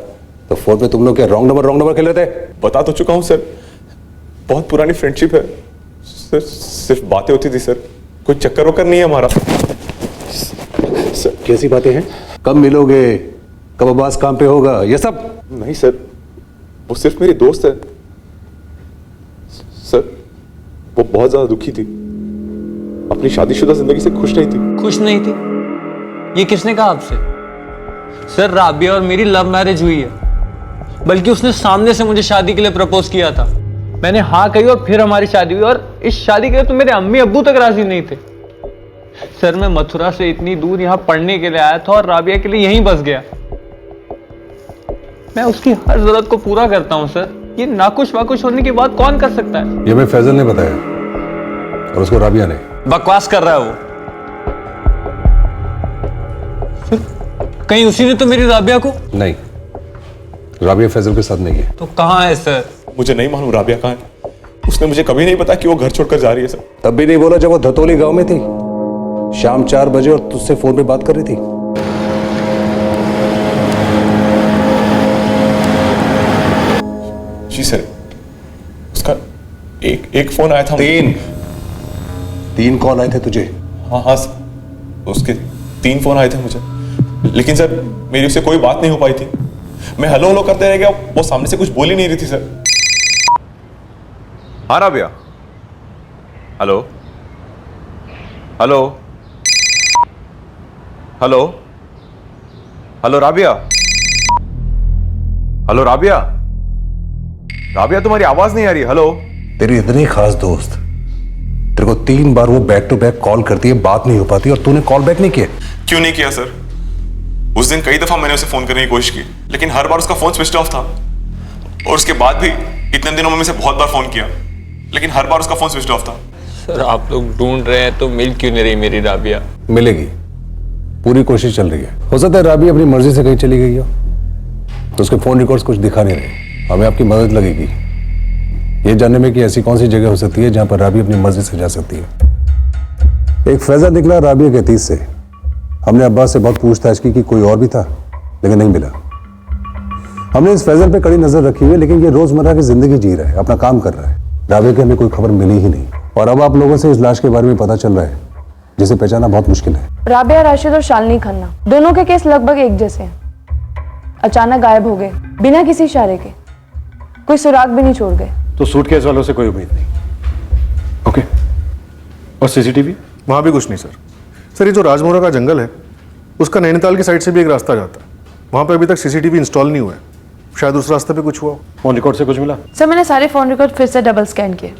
तो फोन पे तुम लोग क्या रॉन्ग नंबर खेल रहे थे? बता तो चुका हूं सर, बहुत पुरानी फ्रेंडशिप है सर, सिर्फ बातें होती थी सर, कोई चक्कर वक्कर नहीं है हमारा। सर, कैसी बातें हैं? कब मिलोगे, कब अब्बास काम पे होगा, ये सब? नहीं सर, वो सिर्फ मेरी दोस्त है, वो बहुत ज्यादा दुखी थी, अपनी शादीशुदा जिंदगी से खुश नहीं थी। खुश नहीं थी? ये किसने कहा आपसे? सर, राबिया और मेरी लव मैरिज हुई है, बल्कि उसने सामने से मुझे शादी के लिए प्रपोज किया था। मैंने हाँ कही और फिर हमारी शादी हुई, और इस शादी के लिए तो मेरे अम्मी अब्बू तक राजी नहीं थे। सर, मैं मथुरा से इतनी दूर यहाँ पढ़ने के लिए आया था और राबिया के लिए यहीं बस गया। मैं उसकी हर जरूरत को पूरा करता हूँ सर। ये नाखुश वाकुश होने की बात कौन कर सकता है? ये मैं फैजल ने बताया और उसको राबिया ने। बकवास कर रहा है वो। कहीं उसी ने तो मेरी राबिया को? नहीं, राबिया फैजल के साथ नहीं है। तो कहाँ है सर? मुझे नहीं मालूम राबिया कहाँ है। उसने मुझे कभी नहीं बताया कि वो घर छोड़कर जा रही है सर। तब भी नहीं बोला जब वो धतौली गांव में थी, शाम 4 बजे, और तुझसे फोन पे बात कर रही थी। जी सर, उसका एक फोन आया था। तीन कॉल आए थे तुझे? हाँ सर, उसके 3 फोन आए थे मुझे, लेकिन सर मेरी उससे कोई बात नहीं हो पाई थी। मैं हेलो हेलो करते रह गया, वो सामने से कुछ बोल ही नहीं रही थी सर। हाँ Rabia, hello hello hello hello Rabia, hello Rabia, Rabia तुम्हारी आवाज नहीं आ रही। हेलो। तेरी इतनी खास दोस्त, तेरे को 3 बार वो बैक टू बैक कॉल करती है, बात नहीं हो पाती, और तूने कॉल बैक नहीं किया। क्यों नहीं किया सर? उस दिन कई दफा मैंने उसे फोन करने की कोशिश की, लेकिन हर बार उसका फोन स्विच ऑफ था। और उसके बाद भी इतने दिनों में उसे बहुत बार फोन किया, लेकिन हर बार उसका फोन स्विच ऑफ था। सर, आप लोग ढूंढ रहे हैं तो मिल क्यों नहीं रही मेरी राबिया? मिलेगी, पूरी कोशिश चल रही है। हो सकता है राबिया अपनी मर्जी से कहीं चली गई हो, तो उसके फोन रिकॉर्ड्स कुछ दिखा नहीं रहे। हमें आपकी मदद लगेगी ये जानने में कि ऐसी कौन सी जगह हो सकती है जहां पर राबिया अपनी मर्जी से जा सकती है। एक फैजल निकला राबिया के 30 से। हमने अब्बास से बहुत पूछताछ की कि कोई और भी था, लेकिन नहीं मिला। हमने इस फैजल पे कड़ी नजर रखी हुई है, लेकिन ये रोजमर्रा की जिंदगी जी रहा है, अपना काम कर रहा है। राबिया की हमें कोई खबर मिली ही नहीं, और अब आप लोगों से इस लाश के बारे में पता चल रहा है, जिसे पहचाना बहुत मुश्किल है। राबिया राशिद और शालिनी खन्ना, दोनों के केस लगभग एक जैसे हैं। अचानक गायब हो गए बिना किसी इशारे के, कोई सुराग भी नहीं छोड़ गए। तो सूटकेस वालों से कोई उम्मीद नहीं। ओके, और सीसीटीवी? वहां भी कुछ नहीं सर। सर, ये जो राजमोरा का जंगल है, उसका नैनीताल की साइड से भी एक रास्ता जाता है, वहां पे अभी तक सीसीटीवी इंस्टॉल नहीं हुआ है। शायद उस रास्ते पे कुछ हुआ। फोन रिकॉर्ड से कुछ मिला? सर, मैंने सारे फोन रिकॉर्ड फिर से डबल स्कैन किए।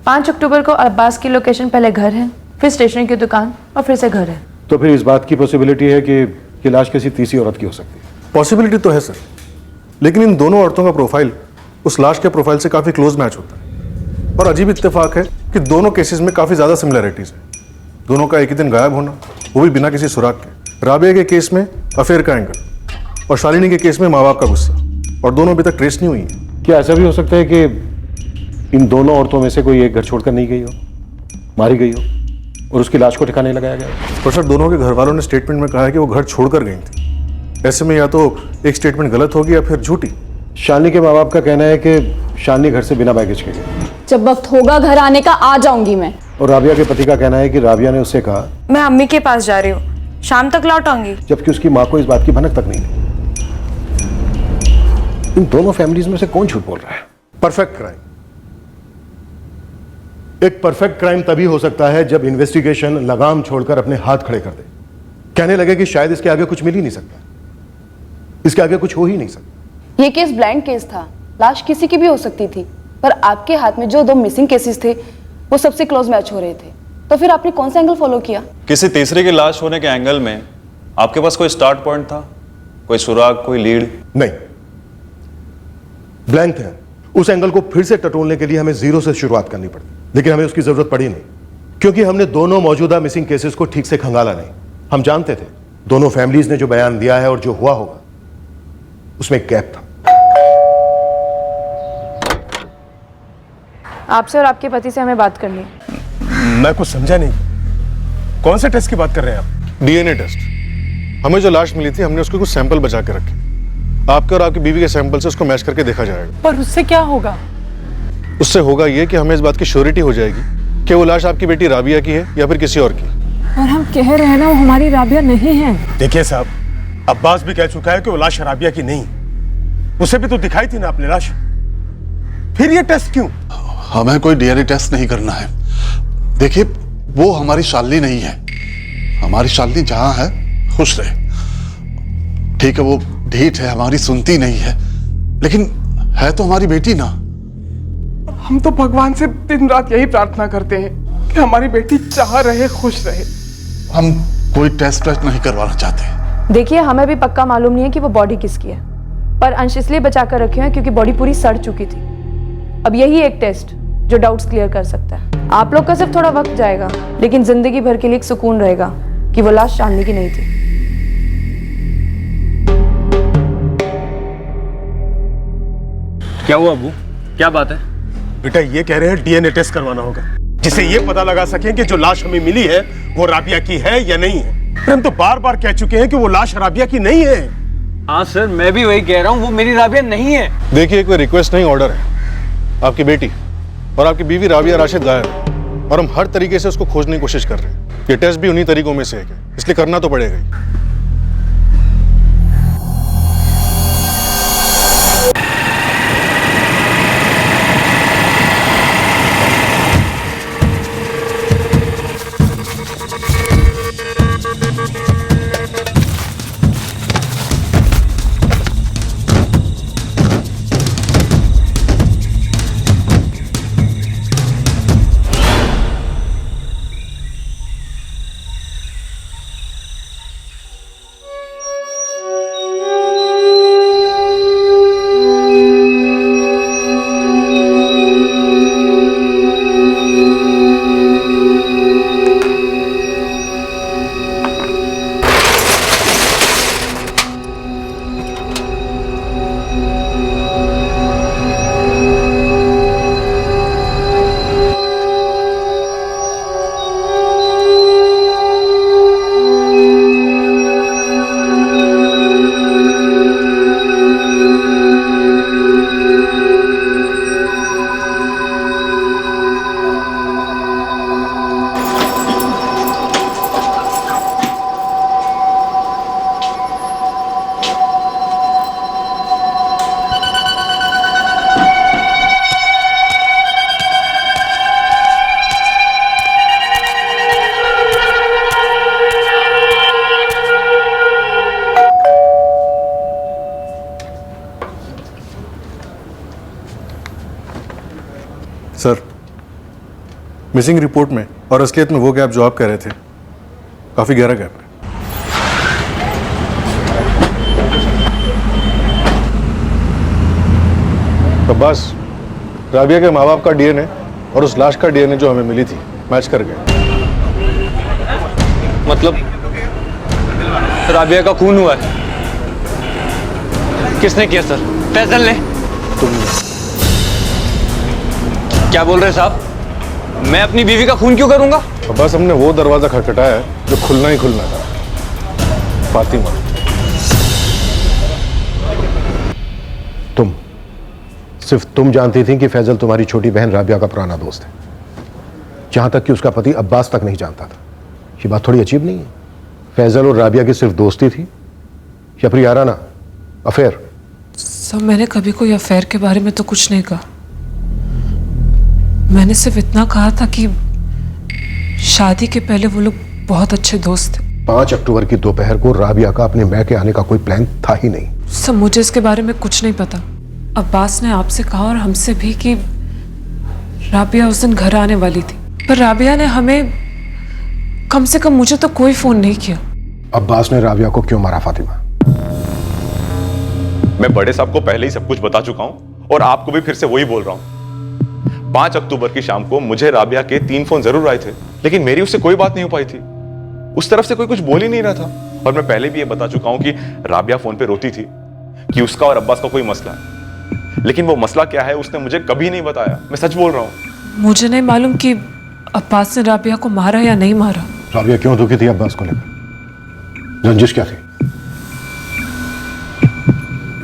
5 अक्टूबर को अब्बास की लोकेशन पहले घर है, फिर स्टेशनरी की दुकान, और फिर से घर है। तो फिर इस बात की पॉसिबिलिटी है कि ये लाश किसी तीसरी औरत की हो सकती है? पॉसिबिलिटी तो है सर, लेकिन इन दोनों औरतों का प्रोफाइल उस लाश के प्रोफाइल से काफी क्लोज मैच होता है। और अजीब इत्तेफाक है कि दोनों केसेस में काफी ज्यादा सिमिलैरिटीज है। दोनों का एक ही दिन गायब होना, वो भी बिना किसी सुराग के। राबिया के केस में अफेयर का एंगल, और शालिनी के केस में माँ बाप का गुस्सा, और दोनों अभी तक ट्रेस नहीं हुई है। क्या ऐसा भी हो सकता है कि इन दोनों औरतों में से कोई एक घर छोड़कर नहीं गई हो, मारी गई हो, और उसकी लाश को ठिकाने लगाया गया? और सर, दोनों के घर वालों ने स्टेटमेंट में कहा है कि वो घर छोड़कर गई थी। ऐसे में या तो एक स्टेटमेंट गलत होगी या फिर झूठी। शालिनी के माँ बाप का कहना है कि शालिनी घर से बिना बैगेज के गई। जब वक्त होगा घर आने का आ जाऊंगी मैं। और राबिया के पति का कहना है कि राबिया ने उससे कहा, मैं अम्मी के पास जा रही हूँ, शाम तक लौट आऊंगी। जबकि उसकी माँ को इस बात की भनक तक नहीं थी। इन दोनों फैमिलीज में से कौन झूठ बोल रहा है? Perfect crime. एक परफेक्ट क्राइम तभी हो सकता है जब इन्वेस्टिगेशन लगाम छोड़कर अपने हाथ खड़े कर दे, कहने लगे कि शायद इसके आगे कुछ मिल ही नहीं सकता, इसके आगे कुछ हो ही नहीं सकता। ये केस ब्लाइंड केस था, लाश किसी की भी हो सकती थी, पर आपके हाथ में जो 2 मिसिंग केसेस थे वो सबसे क्लोज मैच हो रहे थे। तो फिर आपने कौन सा एंगल फॉलो किया? किसी तीसरे की लाश होने के एंगल में आपके पास कोई स्टार्ट पॉइंट था, कोई सुराग, कोई लीड? नहीं, ब्लैंक है। उस एंगल को फिर से टटोलने के लिए हमें जीरो से शुरुआत करनी पड़ी, लेकिन हमें उसकी जरूरत पड़ी नहीं, क्योंकि हमने दोनों मौजूदा मिसिंग केसेस को ठीक से खंगाला नहीं। हम जानते थे दोनों फैमिलीज ने जो बयान दिया है और जो हुआ होगा उसमें एक गैप था। आपसे और आपके पति से हमें बात करनी है। मैं कुछ समझा नहीं, कौन से टेस्ट की बात कर रहे हैं आप? DNA test. हमें जो लाश मिली थी हमने उसके कुछ सैंपल बचा के रखे, आपके और आपकी बीवी के सैंपल से उसको मैच करके देखा जाएगा। पर उससे क्या होगा? उससे होगा ये कि हमें इस बात की श्योरिटी हो जाएगी कि वो लाश आपकी बेटी राबिया की है या फिर किसी और की। और हम कह रहे हैं ना वो हमारी राबिया नहीं है। देखिए साहब, अब्बास भी कह चुका है कि वो लाश राबिया की नहीं, उसे भी तो दिखाई थी ना आपने लाश, फिर ये टेस्ट क्यों? हमें कोई डीएनए टेस्ट नहीं करना है। देखिए, वो हमारी शालिनी नहीं है। हमारी शालिनी जहां है खुश रहे। ठीक है, वो ढीठ है, हमारी सुनती नहीं है, लेकिन है तो हमारी बेटी ना। हम तो भगवान से दिन रात यही प्रार्थना करते हैं कि हमारी बेटी चाह रहे, खुश रहे। हम कोई टेस्ट नहीं करवाना चाहते। देखिए, हमें भी पक्का मालूम नहीं है कि वो बॉडी किसकी है, पर अंश इसलिए बचा कर रखे हैं क्योंकि बॉडी पूरी सड़ चुकी थी। अब यही एक टेस्ट जो डाउट्स क्लियर कर सकता है। आप लोग का सिर्फ थोड़ा वक्त जाएगा, लेकिन जिंदगी भर के लिए एक सुकून रहेगा कि वो लाश शालिनी की नहीं थी। क्या हुआ अबू? क्या बात है? बेटा ये कह रहे हैं डीएनए टेस्ट करवाना होगा, जिससे ये पता लगा सकें कि जो लाश हमें मिली है वो राबिया की है या नहीं है। पर हम तो बार बार कह चुके हैं कि वो लाश राबिया की नहीं है। हाँ सर, मैं भी वही कह रहा हूँ, वो मेरी राबिया नहीं है। देखिए, कोई रिक्वेस्ट नहीं, ऑर्डर है। आपकी बेटी और आपकी बीवी राबिया राशिद गायब है और हम हर तरीके से उसको खोजने की कोशिश कर रहे हैं। ये टेस्ट भी उन्हीं तरीकों में से एक है, इसलिए करना तो पड़ेगा ही। सर, मिसिंग रिपोर्ट में और असलियत में वो गैप जो आप कह रहे थे, काफी गहरा गैप है। अब्बास, राबिया के माँ बाप का डीएनए और उस लाश का डीएनए जो हमें मिली थी मैच कर गए। मतलब राबिया का खून हुआ है? किसने किया सर? फैजल ने? क्या बोल रहे साहब? मैं अपनी बीवी का खून क्यों करूंगा? अब्बास, हमने वो दरवाजा खटखटाया है जो खुलना ही खुलना था। फातिमा, सिर्फ तुम जानती थी कि फैजल तुम्हारी छोटी बहन राबिया का पुराना दोस्त है, जहां तक कि उसका पति अब्बास तक नहीं जानता था। ये बात थोड़ी अजीब नहीं है? फैजल और राबिया की सिर्फ दोस्ती थी या फिर याराना अफेयर? सर, मैंने कभी कोई अफेयर के बारे में तो कुछ नहीं कहा। मैंने सिर्फ इतना कहा था कि शादी के पहले वो लोग बहुत अच्छे दोस्त थे। 5 अक्टूबर की दोपहर को राबिया का अपने मैके आने का कोई प्लान था ही नहीं। सर, मुझे इसके बारे में कुछ नहीं पता। अब्बास ने आपसे कहा और हमसे भी कि राबिया उस दिन घर आने वाली थी, पर राबिया ने हमें, कम से कम मुझे तो कोई फोन नहीं किया। अब्बास ने राबिया को क्यों मारा फातिमा? मैं बड़े साहब को पहले ही सब कुछ बता चुका हूं और आपको भी फिर से वही बोल रहा हूं। 5 अक्टूबर की शाम को मुझे राबिया के 3 फोन जरूर आए थे, लेकिन मेरी उससे कोई बात नहीं हो पाई थी। उस तरफ से कोई कुछ बोल ही नहीं रहा था। और मैं पहले भी ये बता चुका हूं कि राबिया फोन पे रोती थी कि उसका और अब्बास का कोई मसला है, लेकिन वो मसला क्या है उसने मुझे कभी नहीं बताया। मैं सच बोल रहा हूं। मुझे नहीं मालूम कि अब्बास ने राबिया को मारा या नहीं मारा। राबिया क्यों दुखी थी अब्बास को लेकर? रंजिश क्या थी?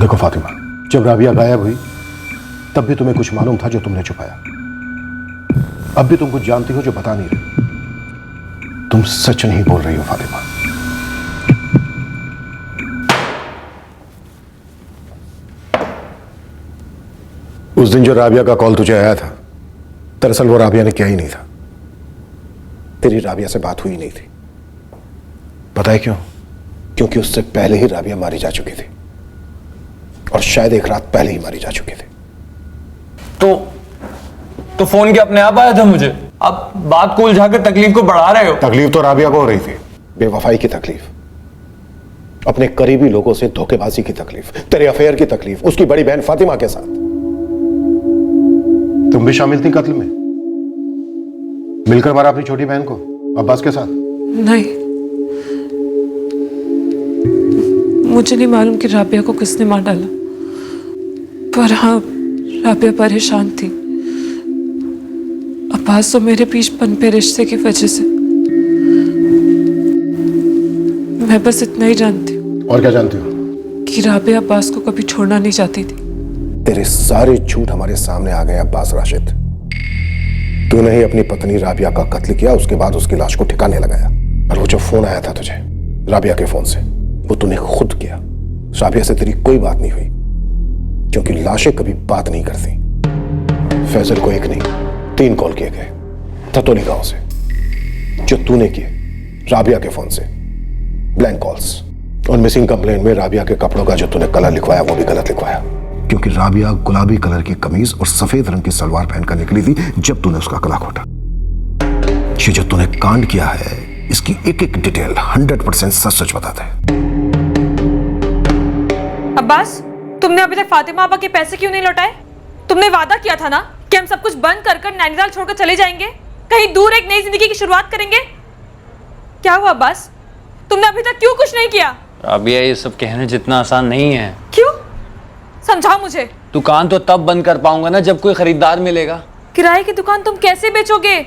देखो फातिमा, जब राबिया गायब हुई तब भी तुम्हें कुछ मालूम था जो तुमने छुपाया। अब भी तुम कुछ जानती हो जो बता नहीं रही। तुम सच नहीं बोल रही हो फातिमा। उस दिन जो राबिया का कॉल तुझे आया था, दरअसल वो राबिया ने किया ही नहीं था। तेरी राबिया से बात हुई नहीं थी। पता है क्यों? क्योंकि उससे पहले ही राबिया मारी जा चुकी थी, और शायद एक रात पहले ही मारी जा चुकी थी। तो फोन क्या अपने आप आया था मुझे? आप बात को उलझाकर तकलीफ को बढ़ा रहे हो। तकलीफ तो राबिया को हो रही थी, बेवफाई की तकलीफ, अपने करीबी लोगों से धोखेबाजी की तकलीफ, तेरे अफेयर की तकलीफ, उसकी बड़ी बहन फातिमा के साथ। तुम भी शामिल थी कत्ल में? मिलकर मारा अपनी छोटी बहन को अब्बास के साथ? नहीं, मुझे नहीं मालूम कि राबिया को किसने मार डाला, पर हाँ, राबिया परेशान थी। अब्बास तो मेरे बीच पनपे रिश्ते की वजह से। मैं बस इतना ही जानती हूँ। और क्या जानती हो? कि राबिया अब्बास को कभी छोड़ना नहीं चाहती थी। तेरे सारे झूठ हमारे सामने आ गए अब्बास राशिद। तूने ही अपनी पत्नी राबिया का कत्ल किया, उसके बाद उसकी लाश को ठिकाने लगाया। और वो जो फोन आया था तुझे राबिया के फोन से, वो तूने खुद किया। राबिया से तेरी कोई बात नहीं हुई, क्योंकि लाशें कभी बात नहीं करती। फैजल को 1 नहीं 3 कॉल किए गए धतौली गांव से, जो तूने किए राबिया के फोन से, ब्लैंक कॉल्स। और मिसिंग कंप्लेंट में राबिया के कपड़ों का जो तूने कलर लिखवाया वो भी गलत लिखवाया, क्योंकि राबिया गुलाबी कलर की कमीज और सफेद रंग की सलवार पहनकर निकली थी जब तूने उसका गला घोटा। ये जो तूने कांड किया है, इसकी एक एक डिटेल 100% सच बताता है। अब्बास, तुमने अभी तक फातिमा आपा के पैसे क्यों नहीं लौटाए? तुमने वादा किया था ना कि हम सब कुछ बंद कर नैनीताल छोड़कर चले जाएंगे, कहीं दूर एक नई जिंदगी की शुरुआत करेंगे। क्या हुआ अब्बास, तुमने अभी तक क्यों कुछ नहीं किया? राबिया, ये सब कहने जितना आसान नहीं है। क्यों? समझाओ मुझे। दुकान तो तब बंद कर पाऊंगा ना जब कोई खरीदार मिलेगा। किराए की दुकान तुम कैसे बेचोगे?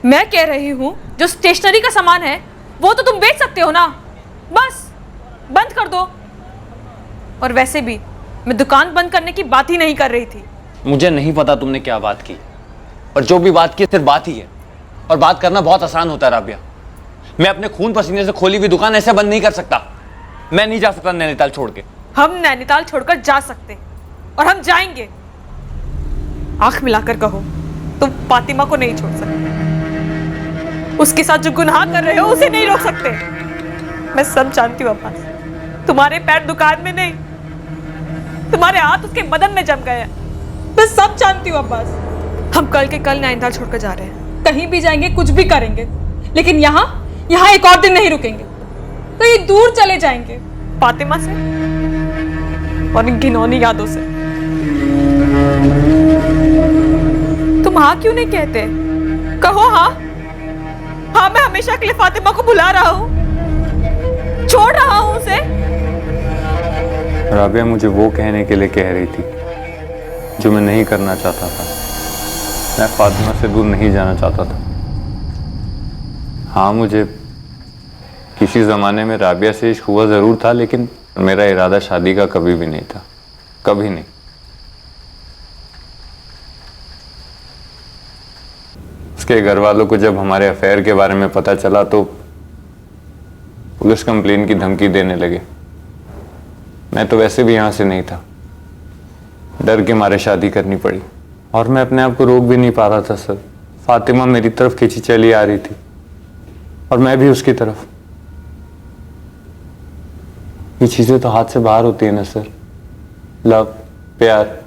मैं कह रही हूँ जो स्टेशनरी का सामान है वो तो तुम बेच सकते हो ना, बस बंद कर दो। और वैसे भी मैं दुकान बंद करने की बात ही नहीं कर रही थी। मुझे नहीं पता तुमने क्या बात की, और जो भी बात की सिर्फ बात ही है, और बात करना बहुत आसान होता है राबिया। मैं अपने खून पसीने से खोली हुई दुकान ऐसे बंद नहीं कर सकता। मैं नहीं जा सकता नैनीताल छोड़ के। हम नैनीताल छोड़कर जा सकते, और हम जाएंगे। आंख मिलाकर कहो, तुम फातिमा को नहीं छोड़ सकते। उसके साथ जो गुनाह कर रहे हो उसे नहीं रोक सकते। मैं सब जानती हूँ अब्बास, तुम्हारे पैर दुकान में नहीं, तुम्हारे हाथ उसके बदन में जम गए हैं। मैं सब जानती हूँ अब्बास। हम कल के कल नैनीताल छोड़कर जा रहे हैं, कहीं भी जाएंगे, कुछ भी करेंगे, लेकिन यहाँ एक और दिन नहीं रुकेंगे। कहीं दूर चले जाएंगे फातिमा से और इन घिनौनी यादों से। तुम हाँ क्यों नहीं कहते? कहो हाँ। हाँ, मैं हमेशा के लिए फातिमा को भुला रहा हूँ, छोड़ रहा हूँ उसे। राबिया मुझे वो कहने के लिए कह रही थी जो मैं नहीं करना चाहता था। मैं फातिमा से दूर नहीं जाना चाहता था। हाँ, मुझे किसी ज़माने में राबिया से इश्क हुआ ज़रूर था, लेकिन मेरा इरादा शादी का कभी भी नहीं था, कभी नहीं। उसके घर वालों को जब हमारे अफेयर के बारे में पता चला तो पुलिस कंप्लेन की धमकी देने लगे। मैं तो वैसे भी यहाँ से नहीं था, डर के मारे शादी करनी पड़ी, और मैं अपने आप को रोक भी नहीं पा रहा था सर। फातिमा मेरी तरफ खींची चली आ रही थी और मैं भी उसकी तरफ। ये चीजें तो हाथ से बाहर होती है ना सर, लव, प्यार।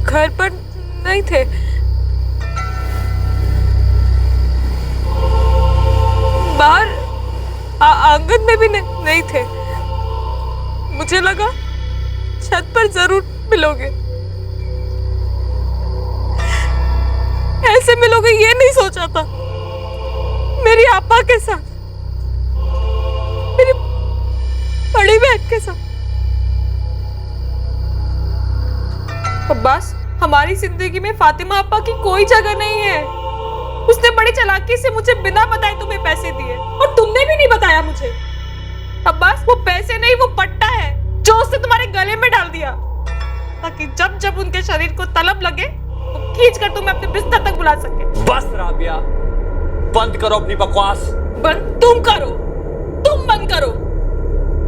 घर पर नहीं थे। बाहर आंगन में भी नहीं थे। मुझे लगा छत पर जरूर मिलोगे। ऐसे मिलोगे ये नहीं सोचा था। मेरी आपा के साथ, मेरी बड़ी बहन के साथ। अब्बास, हमारी जिंदगी में फातिमा अप्पा की कोई जगह नहीं है। उसने बड़ी चालाकी से मुझे बिना बताए तुम्हें पैसे दिए और तुमने भी नहीं बताया मुझे। अब्बास, वो पैसे नहीं, वो पट्टा है जो उसने तुम्हारे गले में डाल दिया, ताकि जब जब उनके शरीर को तलब लगे वो खींच कर तुम्हें अपने बिस्तर तक बुला सके। बस राबिया, बंद करो अपनी बकवास। बंद तुम करो, तुम बंद करो,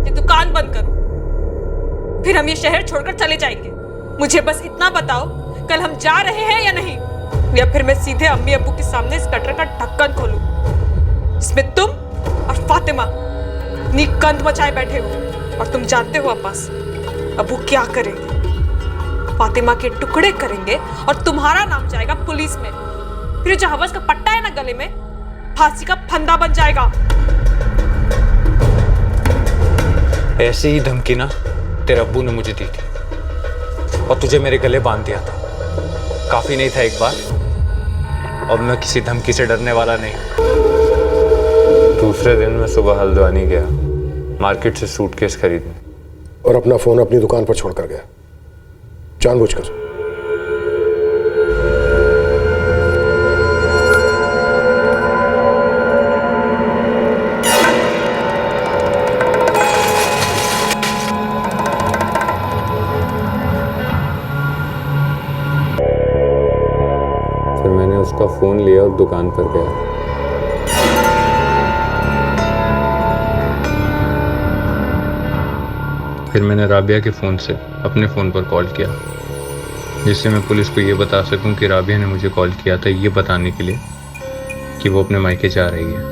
ये दुकान बंद करो, फिर हम ये शहर छोड़कर चले जाएंगे। मुझे बस इतना बताओ, कल हम जा रहे हैं या नहीं, या फिर मैं सीधे अम्मी अब्बू के सामने इस कटर का ढक्कन खोलूं, इसमें तुम और फातिमा इतनी गंद मचाए बैठे हो। और तुम जानते हो अब्बास, अब्बू क्या करेंगे? फातिमा के टुकड़े करेंगे और तुम्हारा नाम जाएगा पुलिस में। फिर जो हवस का पट्टा है ना गले में, फांसी का फंदा बन जाएगा। ऐसी ही धमकी ना तेरे अब्बू ने मुझे दी थी और तुझे मेरे गले बांध दिया था। काफी नहीं था एक बार, अब मैं किसी धमकी से डरने वाला नहीं। दूसरे दिन मैं सुबह हल्द्वानी गया मार्केट से सूटकेस खरीदने, और अपना फोन अपनी दुकान पर छोड़कर गया, जानबूझकर। फिर मैंने उसका फोन लिया और दुकान पर गया। फिर मैंने राबिया के फ़ोन से अपने फ़ोन पर कॉल किया, जिससे मैं पुलिस को ये बता सकूं कि राबिया ने मुझे कॉल किया था ये बताने के लिए कि वो अपने मायके जा रही है।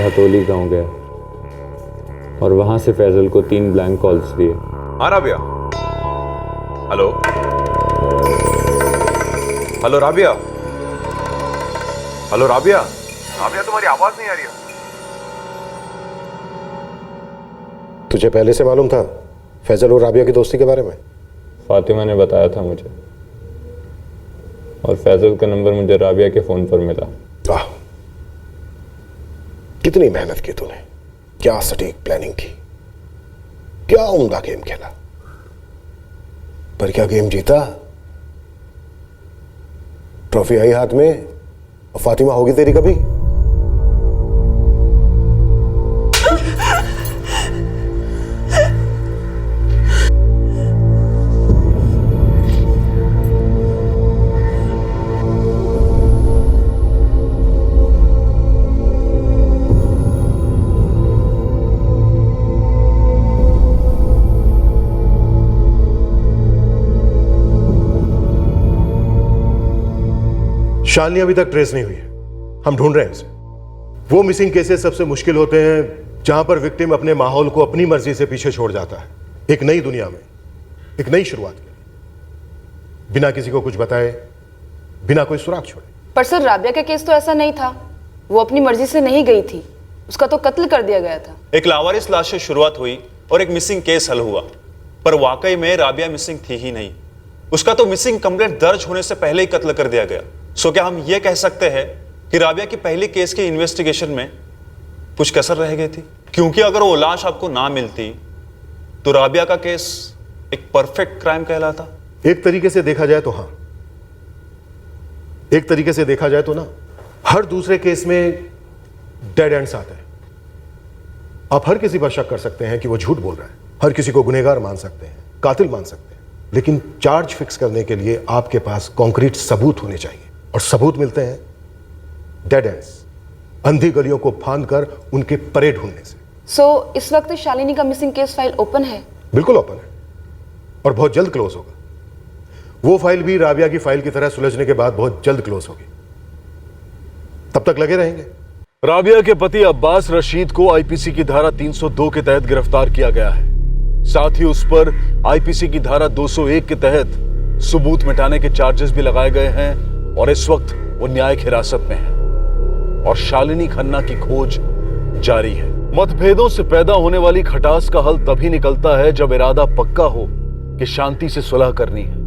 धतौली गांव गया और वहां से फैजल को 3 ब्लैंक कॉल्स दिए। हाँ Rabia, hello hello Rabia, hello Rabia, Rabia तुम्हारी आवाज नहीं आ रही है। तुझे पहले से मालूम था फैजल और राबिया की दोस्ती के बारे में? फातिमा ने बताया था मुझे, और फैजल का नंबर मुझे राबिया के फोन पर मिला। कितनी मेहनत की तूने, क्या सटीक प्लानिंग की, क्या उम्दा गेम खेला, पर क्या गेम जीता? ट्रॉफी आई हाथ में और फातिमा होगी तेरी कभी? शालिनी अभी तक ट्रेस नहीं हुई है, हम ढूंढ रहे हैं उसे। वो मिसिंग केसेस सबसे मुश्किल होते हैं जहां पर विक्टिम अपने माहौल को अपनी मर्जी से पीछे छोड़ जाता है, एक नई दुनिया में, एक नई शुरुआत के लिए, बिना किसी को कुछ बताए, बिना कोई सुराग छोड़े। पर सर, राबिया का केस तो ऐसा नहीं था, वो अपनी मर्जी से नहीं गई थी, उसका तो कत्ल कर दिया गया था। एक लावारिस लाश से शुरुआत हुई और एक मिसिंग केस हल हुआ, पर वाकई में राबिया मिसिंग थी ही नहीं। उसका तो मिसिंग कंप्लेंट दर्ज होने से पहले ही कत्ल कर दिया गया। सो क्या हम ये कह सकते हैं कि राबिया की पहली केस के इन्वेस्टिगेशन में कुछ कसर रह गई थी? क्योंकि अगर वो लाश आपको ना मिलती तो राबिया का केस एक परफेक्ट क्राइम कहलाता। एक तरीके से देखा जाए तो हां, एक तरीके से देखा जाए तो ना, हर दूसरे केस में डेड एंड्स आते हैं। आप हर किसी पर शक कर सकते हैं कि वो झूठ बोल रहा है, हर किसी को गुनहगार मान सकते हैं, कातिल मान सकते हैं, लेकिन चार्ज फिक्स करने के लिए आपके पास कॉन्क्रीट सबूत होने चाहिए, और सबूत मिलते हैं डेड एंड्स, अंधी गलियों को फांद कर उनके परे ढूंढने से। सो इस वक्त शालिनी का मिसिंग केस फाइल ओपन है? बिल्कुल ओपन है, और बहुत जल्द क्लोज होगा। वो फाइल भी राबिया की फाइल की तरह सुलझने के बाद बहुत जल्द क्लोज होगी। तब तक लगे रहेंगे। राबिया के पति अब्बास रशीद को आईपीसी की धारा 302 के तहत गिरफ्तार किया गया है। साथ ही उस पर आईपीसी की धारा 201 के तहत सबूत मिटाने के चार्जेस भी लगाए गए हैं और इस वक्त वो न्यायिक हिरासत में है और शालिनी खन्ना की खोज जारी है। मतभेदों से पैदा होने वाली खटास का हल तभी निकलता है जब इरादा पक्का हो कि शांति से सुलह करनी है,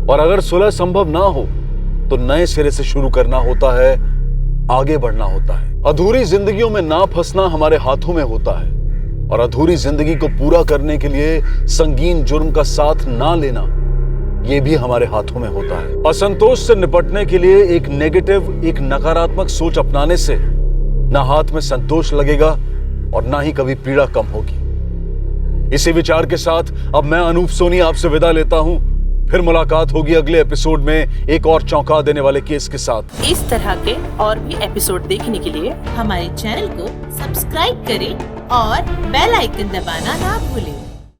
और अगर सुलह संभव ना हो तो नए सिरे से शुरू करना होता है, आगे बढ़ना होता है। अधूरी जिंदगियों में ना फंसना हमारे हाथों में होता है, और अधूरी जिंदगी को पूरा करने के लिए संगीन जुर्म का साथ ना लेना, ये भी हमारे हाथों में होता है। असंतोष से निपटने के लिए एक नेगेटिव, एक नकारात्मक सोच अपनाने से ना हाथ में संतोष लगेगा और ना ही कभी पीड़ा कम होगी। इसी विचार के साथ अब मैं अनूप सोनी आपसे विदा लेता हूं। फिर मुलाकात होगी अगले एपिसोड में एक और चौंका देने वाले केस के साथ। इस तरह के और भी एपिसोड देखने के लिए हमारे चैनल को सब्सक्राइब करें और बेल आइकन दबाना ना भूलें।